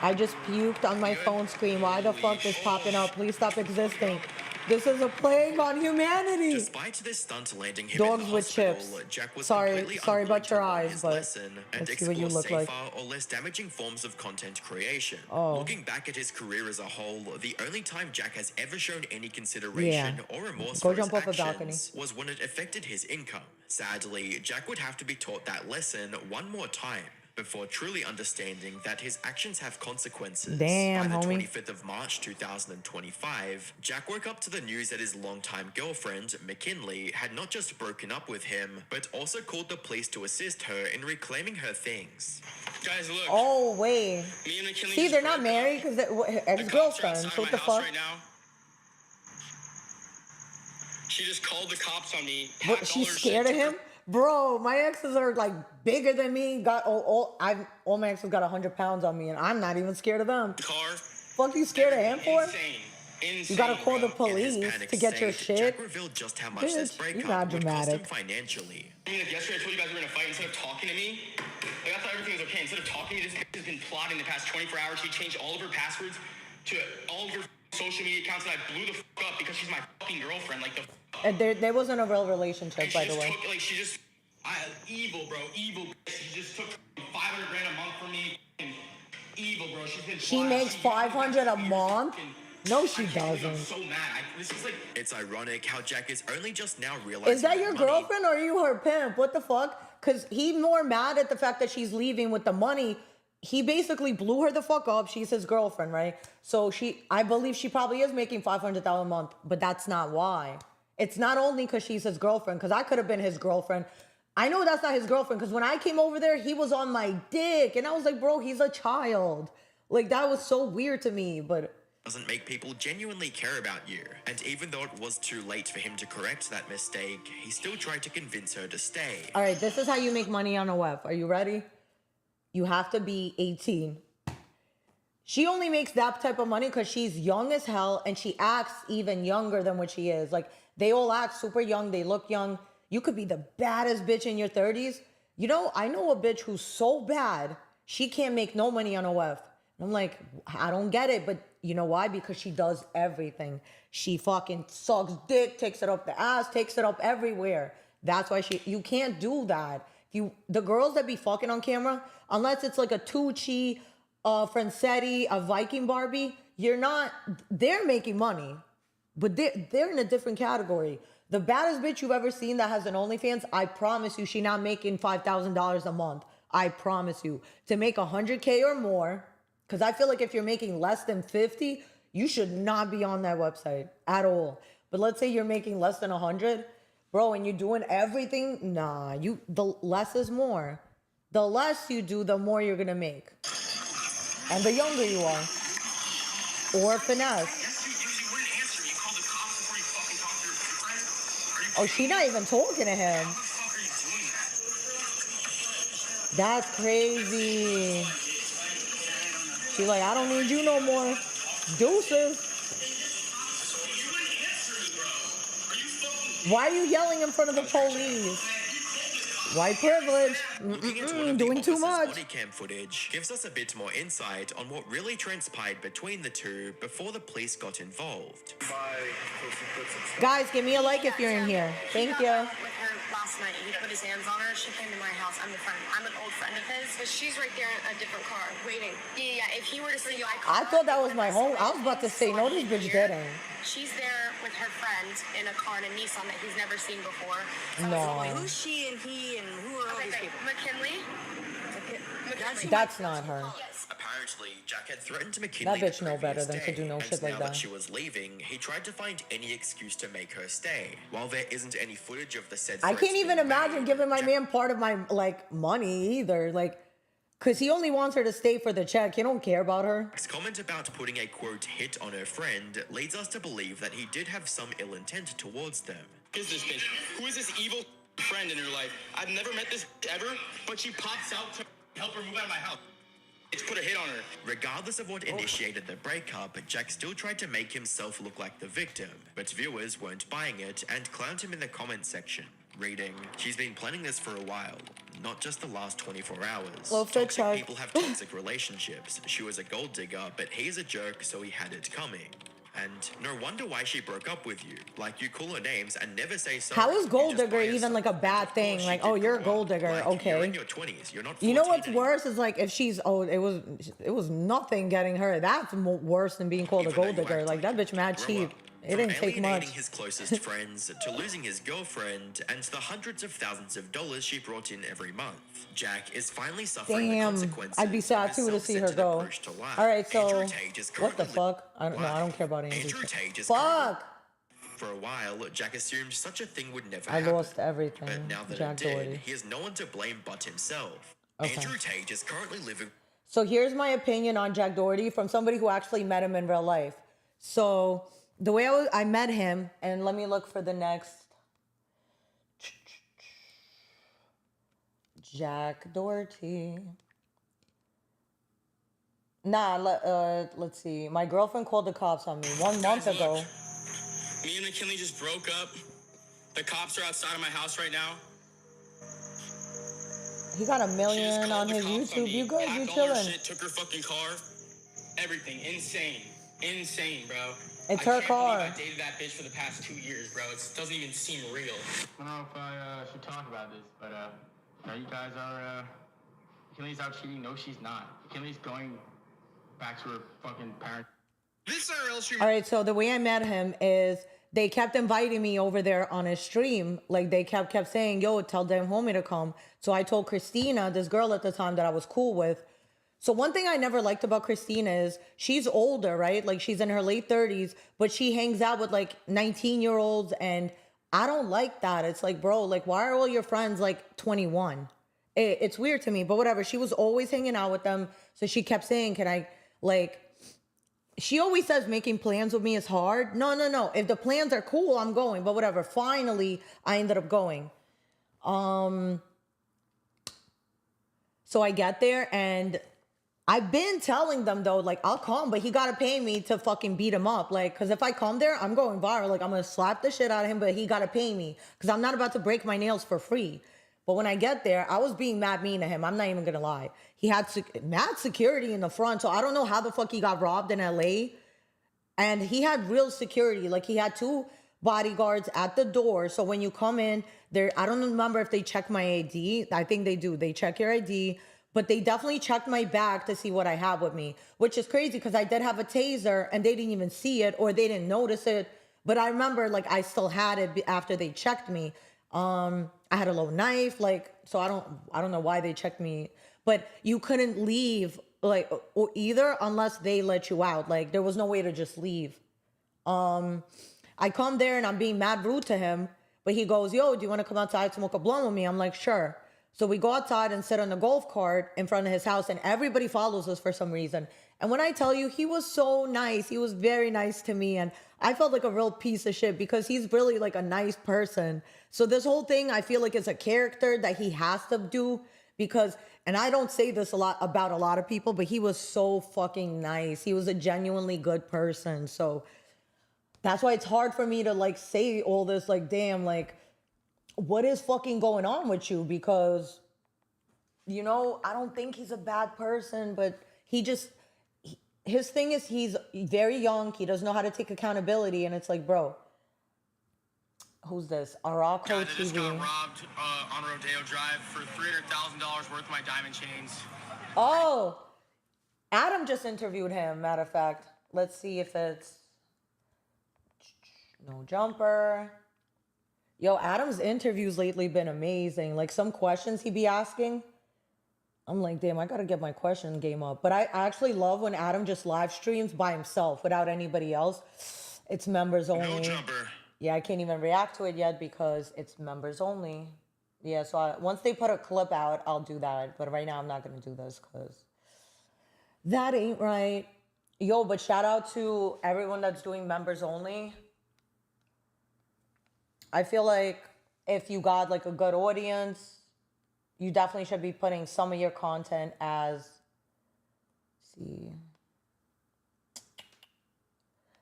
I just puked on my phone screen. Why the fuck is popping up? Please stop existing. This is a plague on humanity. Despite this stunt landing him Dogs in the with hospital, chips. Jack was Sorry completely about unwilling your to learn eyes, his but lesson and let's see what you explore look like. safer or less damaging forms of content creation. Oh. Looking back at his career as a whole, the only time Jack has ever shown any consideration or remorse Go for his jump off a balcony. actions was when it affected his income. Sadly, Jack would have to be taught that lesson one more time before truly understanding that his actions have consequences. Damn, By the homie. 25th of March 2025, Jack woke up to the news that his longtime girlfriend, McKinley, had not just broken up with him, but also called the police to assist her in reclaiming her things. Guys, look. Oh, wait. Me and McKinley See, just they're not broke up. married because they're The cops are ex-girlfriends. outside What my the house fuck? right now. She just called the cops on me. What, packed she's all her scared of shit, him? Bro, my exes are like bigger than me. Got all my exes got 100 pounds on me, and I'm not even scared of them. Car. Fuck you scared of him for? Insane. You gotta call the In his police panic to get your state, shit. Jack revealed just how much this Bitch, you're breakup not would cost him dramatic. financially. I mean, if yesterday I told you guys we were gonna fight instead of talking to me, like I thought everything was okay. Instead of talking to me, this bitch has been plotting the past 24 hours. She changed all of her passwords to all of her social media accounts, and I blew the fuck up because she's my fucking girlfriend. Like the. And there wasn't a real relationship, And by she the just way. took, like she just, evil, bro, evil. She just took 500 grand a month from me. Evil, bro. She's been. She plotting. makes 500 a Years month? fucking- No, she I can't believe I'm doesn't. so mad. This is like. It's ironic how Jack is only just now realizing Is that your money- girlfriend or are you her pimp? What the fuck? Because he's more mad at the fact that she's leaving with the money. He basically blew her the fuck up. She's his girlfriend, right? So I believe she probably is making $500,000 a month, but that's not why. It's not only because she's his girlfriend, because I could have been his girlfriend. I know that's not his girlfriend, because when I came over there, he was on my dick. And I was like, bro, he's a child. Like, that was so weird to me, but... doesn't make people genuinely care about you. And even though it was too late for him to correct that mistake, he still tried to convince her to stay. All right, this is how you make money on a web. Are you ready? You have to be 18. She only makes that type of money because she's young as hell and she acts even younger than what she is. Like, they all act super young. They look young. You could be the baddest bitch in your 30s. You know, I know a bitch who's so bad, she can't make no money on a web. And I'm like, I don't get it. But you know why? Because she does everything. She fucking sucks dick, takes it up the ass, takes it up everywhere. That's why you can't do that. The girls that be fucking on camera, unless it's like a Tucci, a Francetti, a Viking Barbie, they're making money. But they're in a different category. The baddest bitch you've ever seen that has an OnlyFans, I promise you, she not making $5,000 a month. I promise you. To make 100K or more, because I feel like if you're making less than 50, you should not be on that website at all. But let's say you're making less than 100, bro, and you're doing everything, nah, the less is more. The less you do, the more you're gonna make. And the younger you are. Or finesse. Oh, she not even talking to him. That's crazy. She like, I don't need you no more. Deuces. Why are you yelling in front of the police? White privilege. Looking at one of the Doing too officer's much. body cam footage gives us a bit more insight on what really transpired between the two before the police got involved. Guys, give me a like if you're in here. Thank you. With her last night, he put his hands on her. She came to my house. I'm a friend. I'm an old friend of his, but she's right there in a different car waiting. Yeah. If he were to see you, I thought that was my home. I was about to say, no, this bitch didn't. She's there with her friend in a car in a Nissan that he's never seen before. No. Who's she and he and who are all these people? McKinley. That's not her. Apparently, Jack had threatened McKinley That bitch the know better previous than to day, do no and shit now like that that. she was leaving, he tried to find any excuse to make her stay. While there isn't any footage of the said I threats can't even being imagine made, giving my Jack man part of my like money either. Like, cause he only wants her to stay for the check. He don't care about her. Jack's comment about putting a quote hit on her friend leads us to believe that he did have some ill intent towards them. Who is this bitch? Who is this evil friend in her life? I've never met this ever, but she pops out to help her move out of my house. It's put a hit on her. Regardless of what initiated the breakup, Jack still tried to make himself look like the victim, but viewers weren't buying it and clowned him in the comments section, reading, "She's been planning this for a while, not just the last 24 hours. Well, fit Toxic check. people have toxic relationships. She was a gold digger, but he's a jerk, so he had it coming. And no wonder why she broke up with you. Like, you call her names and never say sorry. How is You gold just digger buy her even like a something. bad Of course thing? she Like, did oh, you're a grow gold up. digger. Like, Okay. You're in your 20s. You're not 14 You know what's anymore. worse is like if she's it was nothing getting her. That's worse than being called a Even though gold you digger. act Like that bitch mad grow cheap. up. It didn't From take alienating much. his closest friends to losing his girlfriend and the hundreds of thousands of dollars she brought in every month. Jack is finally suffering the Damn, consequences. I'd be of sad his too to see her self-centered go. approach to life. All right, so Andrew Tate is what the currently fuck? I don't know. I don't care about Andrew. Andrew Tate is Fuck. For a while, Jack assumed such a thing would never I happen. lost everything. But now that Jack it did, Doherty. he has no one to blame but himself. Okay. Andrew Tate is currently living. So here's my opinion on Jack Doherty from somebody who actually met him in real life. So the way I met him, and let me look for the next. Jack Doherty. Nah, let's see. My girlfriend called the cops on me 1 month Guys, ago. look. Me and McKinley just broke up. The cops are outside of my house right now. He got 1 She just million called on the his cops on YouTube. me, You good? You packed all her chilling? shit, took her fucking car. Everything. Insane. Insane, bro. It's I her can't car. believe I dated that bitch for the past 2 years, bro. It doesn't even seem real. I don't know if I should talk about this, but you guys are. McKinley's out cheating. No, she's not. McKinley's going back to her fucking parents. This IRL stream. All right, so the way I met him is they kept inviting me over there on his stream. Like they kept saying, yo, tell DamnHomie to come. So I told Christina, this girl at the time that I was cool with. So one thing I never liked about Christina is she's older, right? Like she's in her late 30s, but she hangs out with like 19-year-olds. And I don't like that. It's like, bro, like why are all your friends like 21? It's weird to me, but whatever. She was always hanging out with them. So she kept saying, can I like... She always says making plans with me is hard. No. If the plans are cool, I'm going. But whatever. Finally, I ended up going. So I get there and I've been telling them though, like, I'll come, but he got to pay me to fucking beat him up. Like, because if I come there, I'm going viral. Like, I'm going to slap the shit out of him, but he got to pay me because I'm not about to break my nails for free. But when I get there, I was being mad mean to him. I'm not even going to lie. He had mad security in the front. So I don't know how the fuck he got robbed in LA. And he had real security. Like he had 2 bodyguards at the door. So when you come in there, I don't remember if they check my ID. I think they do. They check your ID. But they definitely checked my bag to see what I have with me, which is crazy because I did have a taser and they didn't even see it or they didn't notice it. But I remember like I still had it after they checked me. I had a little knife, like, so I don't know why they checked me, but you couldn't leave like or either unless they let you out. Like there was no way to just leave. I come there and I'm being mad rude to him, but he goes, yo, do you want to come outside, smoke a blunt with me? I'm like, sure. So we go outside and sit on the golf cart in front of his house, and everybody follows us for some reason. And when I tell you, he was so nice. He was very nice to me. And I felt like a real piece of shit because he's really like a nice person. So this whole thing, I feel like it's a character that he has to do because, and I don't say this a lot about a lot of people, but he was so fucking nice. He was a genuinely good person. So that's why it's hard for me to like say all this, like, damn, like, what is fucking going on with you? Because, you know, I don't think he's a bad person, but his thing is he's very young. He doesn't know how to take accountability. And it's like, bro, who's this? Araco Guy that just got TV. robbed on Rodeo Drive for $300,000 worth of my diamond chains. Oh, Adam just interviewed him, matter of fact. Let's see if it's no jumper. Yo, Adam's interviews lately been amazing. Like some questions he be asking. I'm like, damn, I gotta get my question game up. But I actually love when Adam just live streams by himself without anybody else. It's members only. No jumper. Yeah, I can't even react to it yet because it's members only. Yeah, so once they put a clip out, I'll do that. But right now, I'm not gonna do this because that ain't right. Yo, but shout out to everyone that's doing members only. I feel like if you got like a good audience, you definitely should be putting some of your content as, let's see.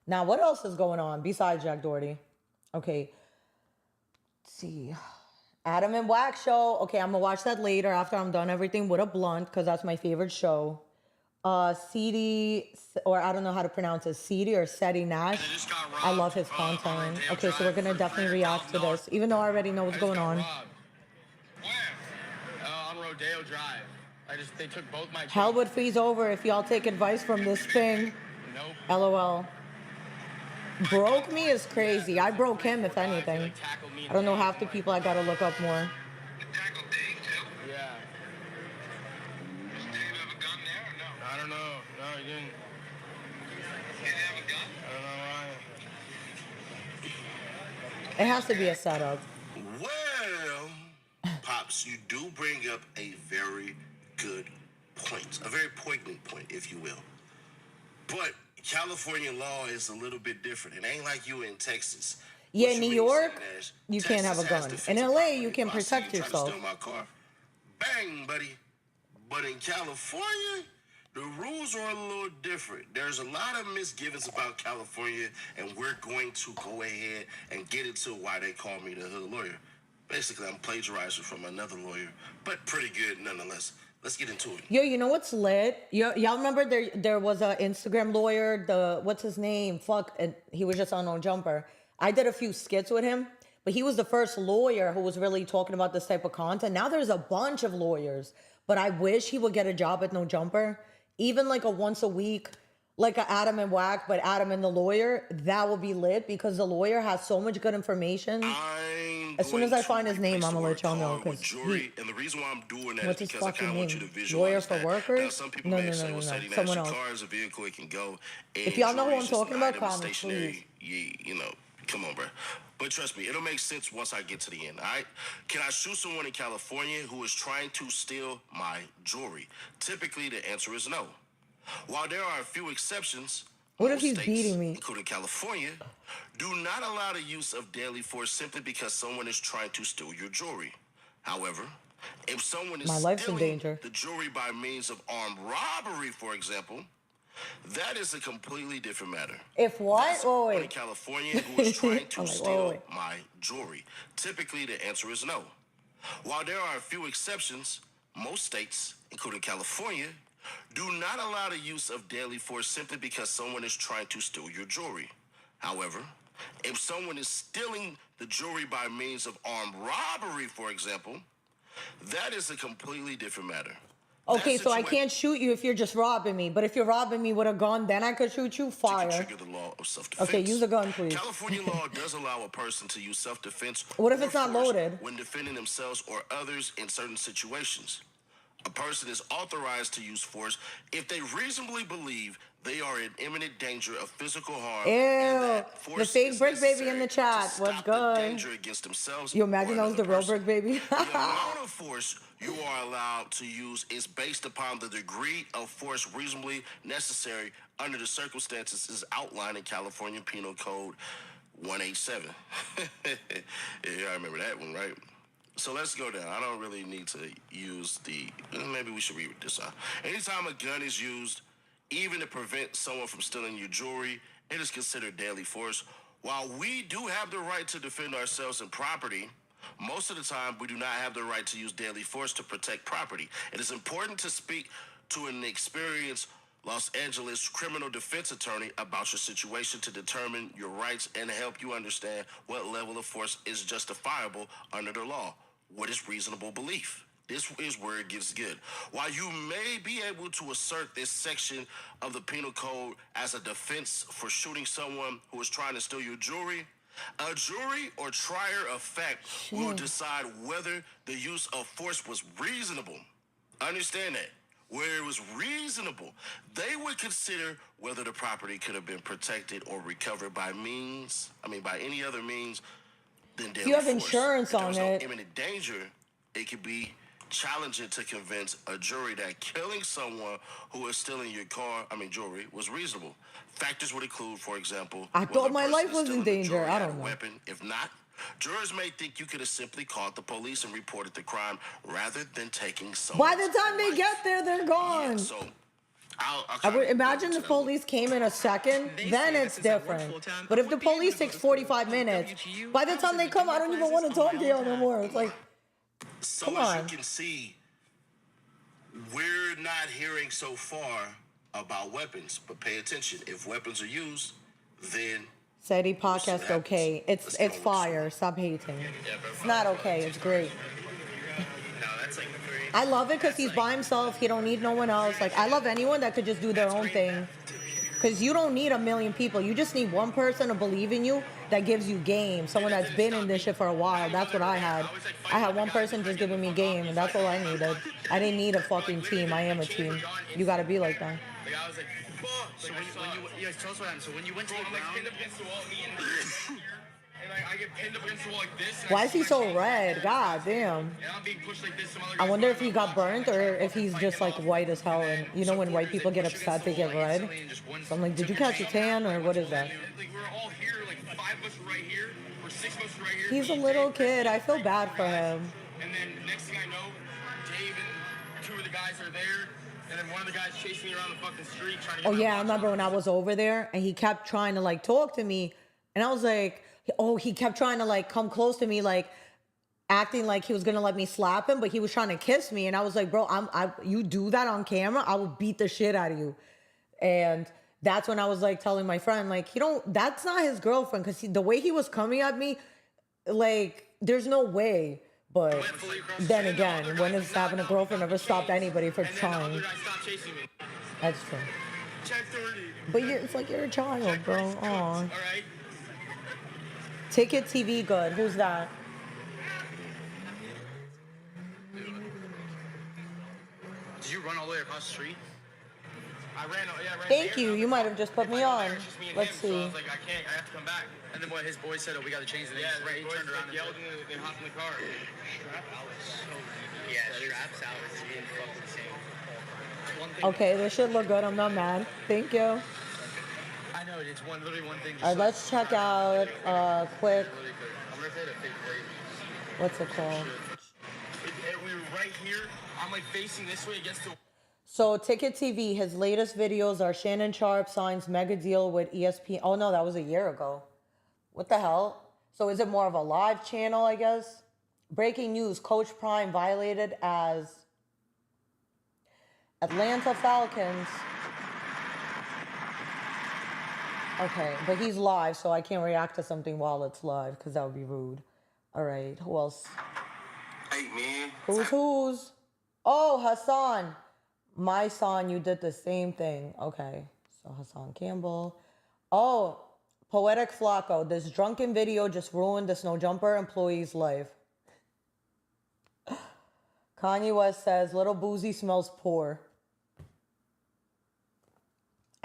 Now, what else is going on besides Jack Doherty? Okay. Let's see. Adam and Wax show. Okay, I'm gonna watch that later after I'm done everything with a blunt because that's my favorite show. CD, or I don't know how to pronounce it, CD or Seti Nash. I love his content. Okay, so we're gonna definitely react to this, even though I already know what's going on. On Rodeo Drive. They took both my chains. Hell would freeze over if y'all take advice from this thing. Nope. LOL. Broke me is crazy. I broke him, if anything. I don't know half the people. I gotta look up more. Yeah. I don't know. No, he didn't. I don't know why. It has to be a setup. Well, Pops, you do bring up a very good point, a very poignant point, if you will. But California law is a little bit different. It ain't like you in Texas. Yeah, in New York, you can't have a gun. In LA, you can protect yourself. Steal my car. Bang, buddy. But in California, the rules are a little different. There's a lot of misgivings about California, and we're going to go ahead and get into why they call me the hood lawyer. Basically, I'm plagiarizing from another lawyer, but pretty good nonetheless. Let's get into it. Yo, you know what's lit? Y'all remember there was a Instagram lawyer, what's his name? He was just on No Jumper. I did a few skits with him, but he was the first lawyer who was really talking about this type of content. Now there's a bunch of lawyers, but I wish he would get a job at No Jumper. Even like a once a week, like a Adam and Whack, but Adam and the lawyer, that would be lit because the lawyer has so much good information. As soon as I find his name, I'm gonna let y'all know. And the reason why I'm doing that what's is his because I fucking kind of want you name? to visualize Lawyer for that. workers? Now, some people No, may no, say, no, well, no. Setting Someone Nash, else. car is a vehicle, it can go. If y'all know who I'm jury's just talking about, lying in the comment, stationary. You know, come on, bro. But trust me, it'll make sense once I get to the end, all right? Can I shoot someone in California who is trying to steal my jewelry? Typically, the answer is no. While there are a few exceptions, what if most he's states, beating me? including California, do not allow the use of deadly force simply because someone is trying to steal your jewelry. However, if someone is My life's in stealing danger. the jewelry by means of armed robbery, for example, that is a completely different matter. If what? That's Oh, someone in wait. California who is trying to I'm like, steal wait. my jewelry. Typically, the answer is no. While there are a few exceptions, most states, including California, do not allow the use of deadly force simply because someone is trying to steal your jewelry. However, if someone is stealing the jewelry by means of armed robbery, for example, that is a completely different matter. Okay, That so I situa- can't shoot you if you're just robbing me. But if you're robbing me with a gun, then I could shoot you. Fire. trigger the law of self-defense. Okay, use a gun, please. California law does allow a person to use self-defense. What if or it's not force loaded? when defending themselves or others in certain situations. A person is authorized to use force if they reasonably believe they are in imminent danger of physical harm. Ew. And that The force fake is brick baby in necessary the to chat. What's stop the good? danger against themselves You or imagine that was the another real person. brick baby? The amount of force you are allowed to use is based upon the degree of force reasonably necessary under the circumstances is outlined in California Penal Code 187. Yeah, I remember that one, right? So let's go down. I don't really need to use maybe we should read this out. Anytime a gun is used, even to prevent someone from stealing your jewelry, it is considered deadly force. While we do have the right to defend ourselves and property, most of the time we do not have the right to use deadly force to protect property. It is important to speak to an experienced Los Angeles criminal defense attorney about your situation to determine your rights and help you understand what level of force is justifiable under the law. What is reasonable belief? This is where it gets good. While you may be able to assert this section of the penal code as a defense for shooting someone who is trying to steal your jewelry, a jury or trier of fact will decide whether the use of force was reasonable. Understand that. Where it was reasonable, they would consider whether the property could have been protected or recovered by any other means than deadly You have force. insurance If there on was no it. imminent danger, it could be challenging to convince a jury that killing someone who is stealing your jewelry was reasonable. Factors would include, for example, I whether thought the my person life is was in stealing the danger. jewelry I had don't a know. weapon. If not, jurors may think you could have simply called the police and reported the crime rather than taking someone's By the time they get there, they're gone. Yeah, so I'll I try would to imagine get if into that. police came in a second, then it's different. But if the police takes 45 minutes, by the time they come, I don't even want to talk to you no more. It's like, So come as on. you can see, we're not hearing so far about weapons, but pay attention. If weapons are used, then Sadie podcast, okay. It's fire. Stop hating. It's not okay. It's great. No, that's like the three. I love it because he's by himself. He don't need no one else. Like, I love anyone that could just do their own thing. Because you don't need a million people. You just need one person to believe in you that gives you game. Someone that's been in this shit for a while. That's what I had. I had one person just giving me game, and that's all I needed. I didn't need a fucking team. I am a team. You gotta be like that. Like I was like, fuck. So when you guys tell us what happened. So when you went to the I'm like ground, pinned up against the wall, me and like I get pinned up against the wall like this. and Why I is he see so my chains red? right God damn. And I'm being pushed like this. Some other I guys wonder going if he on got the block, burnt and I or try to if he's fight just him like off. white as hell. And you know when white people get upset, they get red. So I'm like, did you catch a tan or what is that? Like we're all here, like 5 of us are right here, or 6 of us are right here. He's a Me, little Dave, Chris, kid. I feel bad for him. And then next thing I know, Dave and 2 of the guys are there. And then one of the guys chasing me around the fucking street trying to get Oh my yeah, I box remember off. when I was over there and he kept trying to like talk to me, and I was like, oh, he kept trying to like come close to me, like acting like he was gonna let me slap him, but he was trying to kiss me, and I was like, bro, you do that on camera, I will beat the shit out of you. And that's when I was like telling my friend, like, that's not his girlfriend, because the way he was coming at me, like, there's no way. But then again, when is having a girlfriend ever stopped anybody for trying? That's true. Check 30. But it's like you're a child, bro. Aw. All right. Ticket TV good. Who's that? did you run all the way across the street? I ran Thank you. You might have just put me on. Let's So I see. was like, I can't. I have to come back. And then what his boys said, oh, we got to change the name. Yeah, Right, he boys, turned around like, and yelled and hopped in the car. Strap out was so weird. Yeah, straps out is being fucking insane. One thing. Okay, this should look good. I'm not mad. Thank you. All I know, it's literally one thing. right, let's check out quick. I'm gonna say the fake plate. What's it called? We were right here. I'm like facing this way against the. So Ticket TV, his latest videos are Shannon Sharp signs mega deal with ESPN. Oh no, that was a year ago. What the hell? So is it more of a live channel, I guess? Breaking news, Coach Prime violated as Atlanta Falcons. Okay, but he's live, so I can't react to something while it's live because that would be rude. All right, who else? Hey, man. Who's? Oh, Hassan. My son, you did the same thing. Okay, so Hassan Campbell. Oh, Poetic Flacco. This drunken video just ruined the Snow Jumper employee's life. Kanye West says, little Boozy smells poor.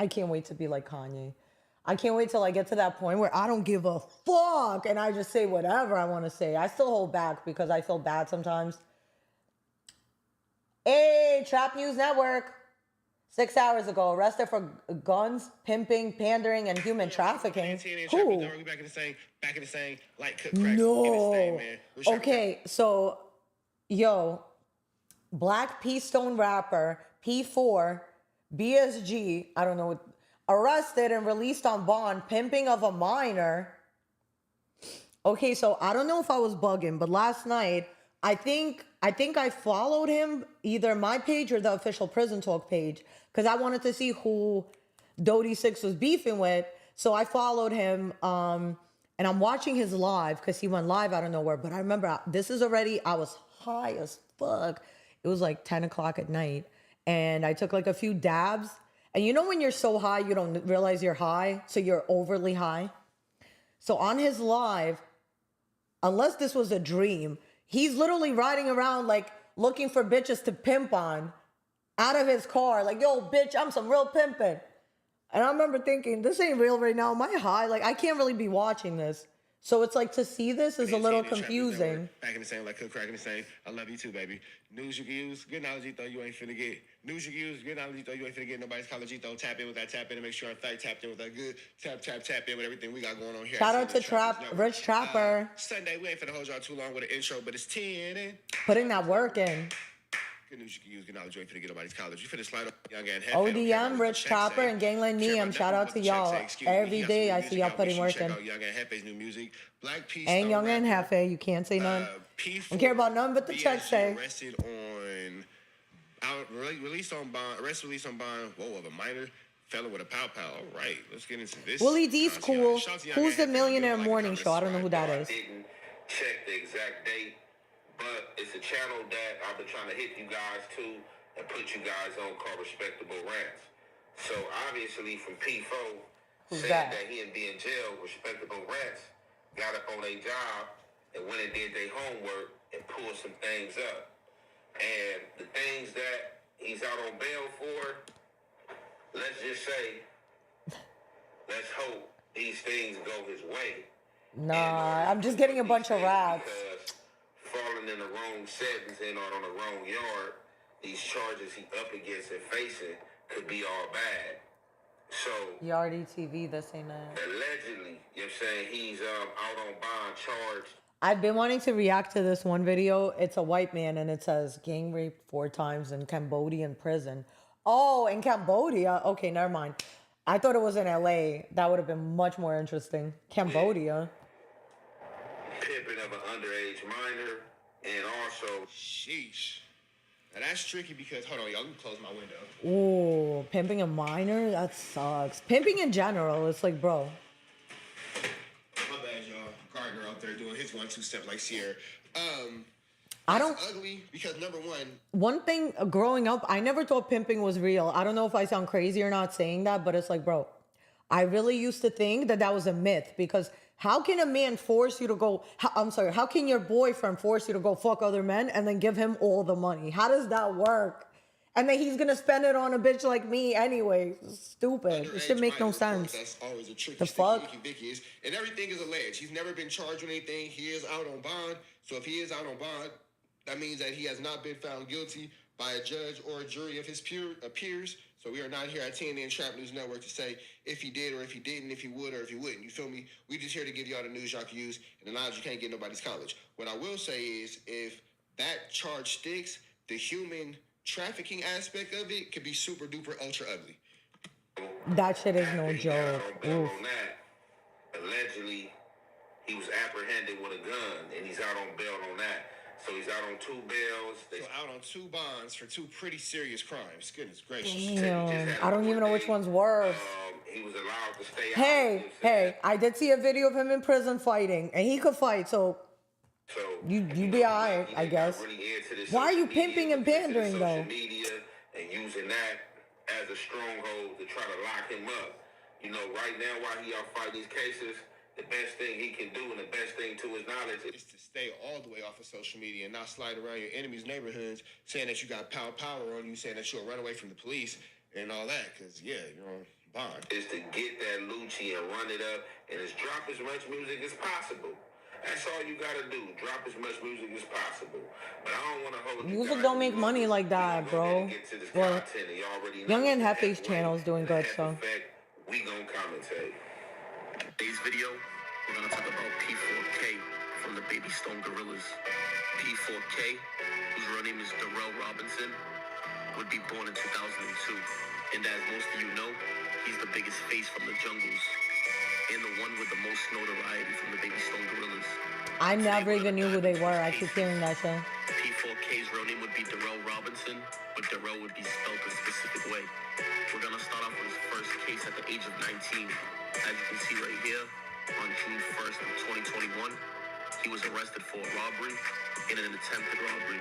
I can't wait to be like Kanye. I can't wait till I get to that point where I don't give a fuck and I just say whatever I want to say. I still hold back because I feel bad sometimes. Hey, Trap News Network. 6 hours ago, arrested for guns, pimping, pandering, and human trafficking. Who? We back in the same, like cook crack. No. Okay, so, yo, Black P Stone rapper P4, BSG, I don't know, arrested and released on bond, pimping of a minor. Okay, so I don't know if I was bugging, but last night, I think I followed him, either my page or the official Prison Talk page, because I wanted to see who Doty 6 was beefing with. So I followed him, and I'm watching his live, because he went live out of nowhere. But I remember, I was high as fuck. It was like 10 o'clock at night, and I took like a few dabs. And you know when you're so high, you don't realize you're high, so you're overly high? So on his live, unless this was a dream, he's literally riding around like looking for bitches to pimp on out of his car. Like, yo, bitch, I'm some real pimping. And I remember thinking, this ain't real right now. Am I high? Like, I can't really be watching this. So it's like, to see this is a little confusing. Back in the same, like cook crack in the same. I love you too, baby. News you can use, good knowledge you thought you ain't finna get. News you can use, good knowledge you thought you ain't finna get. Nobody's college you thought. Tap in with that, tap in and make sure I'm tapped in with that good. Tap in with everything we got going on here. Shout out to Rich Trapper. Sunday, we ain't finna hold y'all too long with an intro, but it's 10 and putting that work in. good news you can use, good knowledge you ain't finna get nobody's college. You finna slide up young and head. ODM, Rich Trapper, and Gangland Neum. Shout out to y'all. Every day I see y'all putting work in. Young and Hefe's new music. Black Peace. And Young and Hefe, you can't say none. Don't care about none but the check say. Arrested on, released on bond, released on bond, whoa, of a minor felon with a pow. All right, let's get into this. Willie D's cool. Who's the Millionaire Morning Show? I don't know who that is. I didn't check the exact date, but it's a channel that I've been trying to hit you guys to and put you guys on called Respectable Rants. So obviously from P4 said that he and be in jail, Respectable Rants got up on their job and went and did their homework and pulled some things up. And the things that he's out on bail for, let's just say, let's hope these things go his way. Nah, I'm just getting a bunch of raps. Because falling in the wrong sentence and on the wrong yard, these charges he up against and facing could be all bad. So Yardy TV, this ain't that. Allegedly, you know what I'm saying, he's out on bond charged. I've been wanting to react to this one video. It's a white man and it says gang rape 4 times in Cambodian prison. Oh, in Cambodia? Okay, never mind. I thought it was in LA. That would have been much more interesting. Cambodia. Pimping of an underage minor and also... Sheesh. Now that's tricky because, hold on, y'all, let me close my window. Ooh, pimping a minor? That sucks. Pimping in general, it's like, bro. My bad, y'all. Gardner out there doing his 1-2 step like Sierra. I don't... ugly because, number one thing, growing up, I never thought pimping was real. I don't know if I sound crazy or not saying that, but it's like, bro, I really used to think that was a myth because how can a man force you to go... how can your boyfriend force you to go fuck other men and then give him all the money? How does that work? And then he's gonna spend it on a bitch like me anyway. Stupid. It should make no sense. That's always a tricky the fuck? And everything is alleged. He's never been charged with anything. He is out on bond. So if he is out on bond, that means that he has not been found guilty by a judge or a jury of his peers. So we are not here at TNN Trap News Network to say if he did or if he didn't, if he would or if he wouldn't. You feel me? We just here to give y'all the news y'all can use and the knowledge you can't get nobody's college. What I will say is if that charge sticks, the human trafficking aspect of it could be super duper ultra ugly. That shit is no joke. Oof. Allegedly, he was apprehended with a gun and he's out on bail on that. So he's out on 2 bails. So out on 2 bonds for 2 pretty serious crimes. Goodness gracious. Damn. I don't even know which one's worse. He was allowed to stay out. Hey, I did see a video of him in prison fighting, and he could fight, so you be alright, I guess. Really why are you pimping and pandering, though? Media and using that as a stronghold to try to lock him up. You know, right now, while he out fighting these cases, the best thing he can do and the best thing to his knowledge is to stay all the way off of social media and not slide around your enemy's neighborhoods saying that you got power on you, saying that you'll run away from the police and all that. Because, yeah, you know, bond. Is to get that Lucci and run it up and just drop as much music as possible. That's all you gotta do. Drop as much music as possible. But I don't want to hold you Music guys don't make too money long. like that, bro. Get to this Well, content and you already Young know and the Hefe's F channel is way, doing the good, F so. effect, we gonna commentate. Today's video, we're gonna talk about P4K from the Baby Stone Gorillas. P4K, whose real name is Darrell Robinson, would be born in 2002. And as most of you know, he's the biggest face from the jungles and the one with the most notoriety from the Baby Stone Gorillas. I never even knew who they were. I keep hearing that shit. P4K's real name would be Darrell Robinson, but Darrell would be spelled a specific way. We're gonna start off with his first case at the age of 19. As you can see right here, on June 1st of 2021, he was arrested for a robbery and an attempted robbery.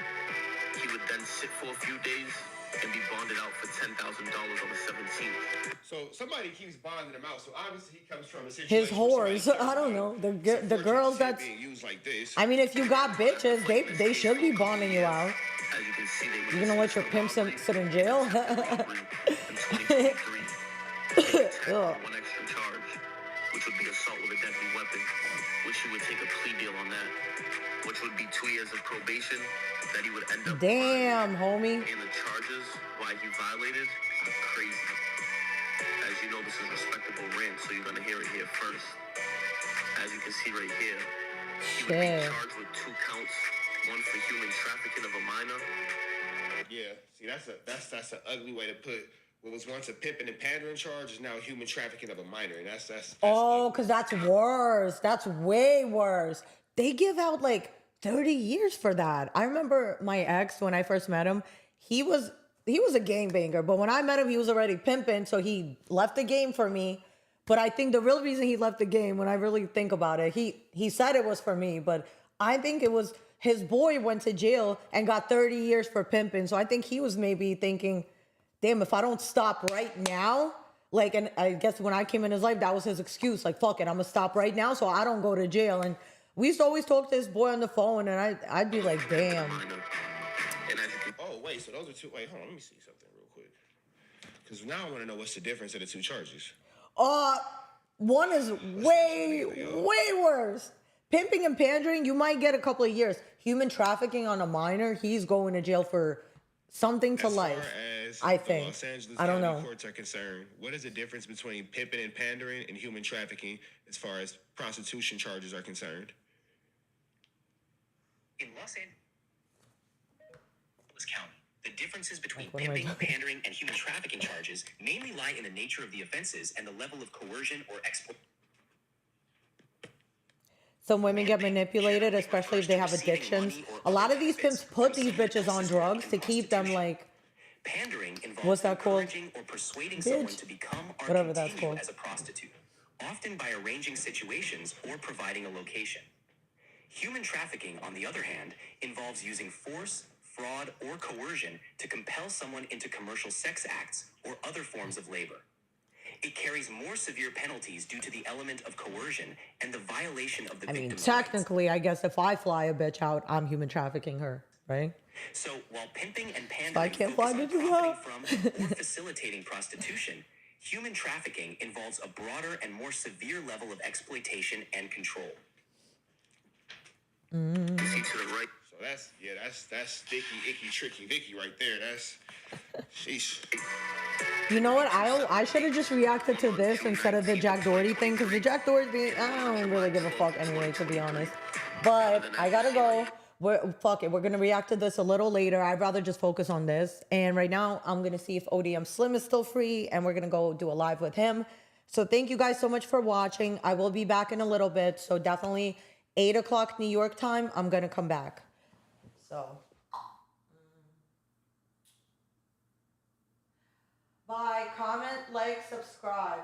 He would then sit for a few days and be bonded out for $10,000 on the 17th. So somebody keeps bonding him out. So obviously he comes from a situation. His whores. I don't know. The girls that's being used like this. I mean, if you got bitches, they should be bonding you out. As you can see, they You gonna let your pimp sit in jail? in 2023. Ugh. One extra charge, which would be assault with a deadly weapon, which he would take a plea deal on that, which would be 2 years of probation that he would end up. Damn, homie. And the charges why he violated are crazy. As you know, this is respectable rant, so you're gonna hear it here first. As you can see right here, he would be charged with 2 counts, one for human trafficking of a minor. Yeah, see, that's an ugly way to put what was once a pimping and pandering charge is now human trafficking of a minor, and that's Oh, because that's worse. That's way worse. They give out like 30 years for that. I remember my ex, when I first met him, he was a gangbanger, but when I met him, he was already pimping, so he left the game for me. But I think the real reason he left the game, when I really think about it, he said it was for me, but I think it was his boy went to jail and got 30 years for pimping. So I think he was maybe thinking, damn, if I don't stop right now, like, and I guess when I came in his life, that was his excuse. Like, fuck it, I'm gonna stop right now so I don't go to jail. And we used to always talk to this boy on the phone, and I'd be like, damn. Oh, wait, so those are two. Wait, hold on, let me see something real quick. Because now I want to know what's the difference of the 2 charges. One is way worse. Pimping and pandering, you might get a couple of years. Human trafficking on a minor, he's going to jail for something to life. I think. Los Angeles I don't County know. courts are concerned, what is the difference between pimping and pandering and human trafficking as far as prostitution charges are concerned? In Los Angeles County, the differences between pimping, pandering, and human trafficking charges mainly lie in the nature of the offenses and the level of coercion or exploitation. Some women get manipulated, especially if they have addictions. A lot of these pimps put these bitches on drugs to keep them like, Pandering involves what's that called? encouraging or persuading someone to become or Whatever that's continue called. as a prostitute, often by arranging situations or providing a location. Human trafficking, on the other hand, involves using force, fraud, or coercion to compel someone into commercial sex acts or other forms of labor. It carries more severe penalties due to the element of coercion and the violation of the I mean, victim's technically, I guess if I fly a bitch out, I'm human trafficking her, right? So while pimping and If I pandering can't fly focus on bitches profiting out. from or facilitating prostitution, human trafficking involves a broader and more severe level of exploitation and control. See to the right. So that's sticky, icky, tricky Vicky right there. That's sheesh. You know what? I should have just reacted to this instead of the Jack Doherty thing, because the Jack Doherty thing, I don't really give a fuck anyway, to be honest. But I gotta go. Fuck it. We're gonna react to this a little later. I'd rather just focus on this. And right now, I'm gonna see if ODM Slim is still free, and we're gonna go do a live with him. So thank you guys so much for watching. I will be back in a little bit. So definitely 8 o'clock New York time, I'm gonna come back. So. Bye. Comment, like, subscribe.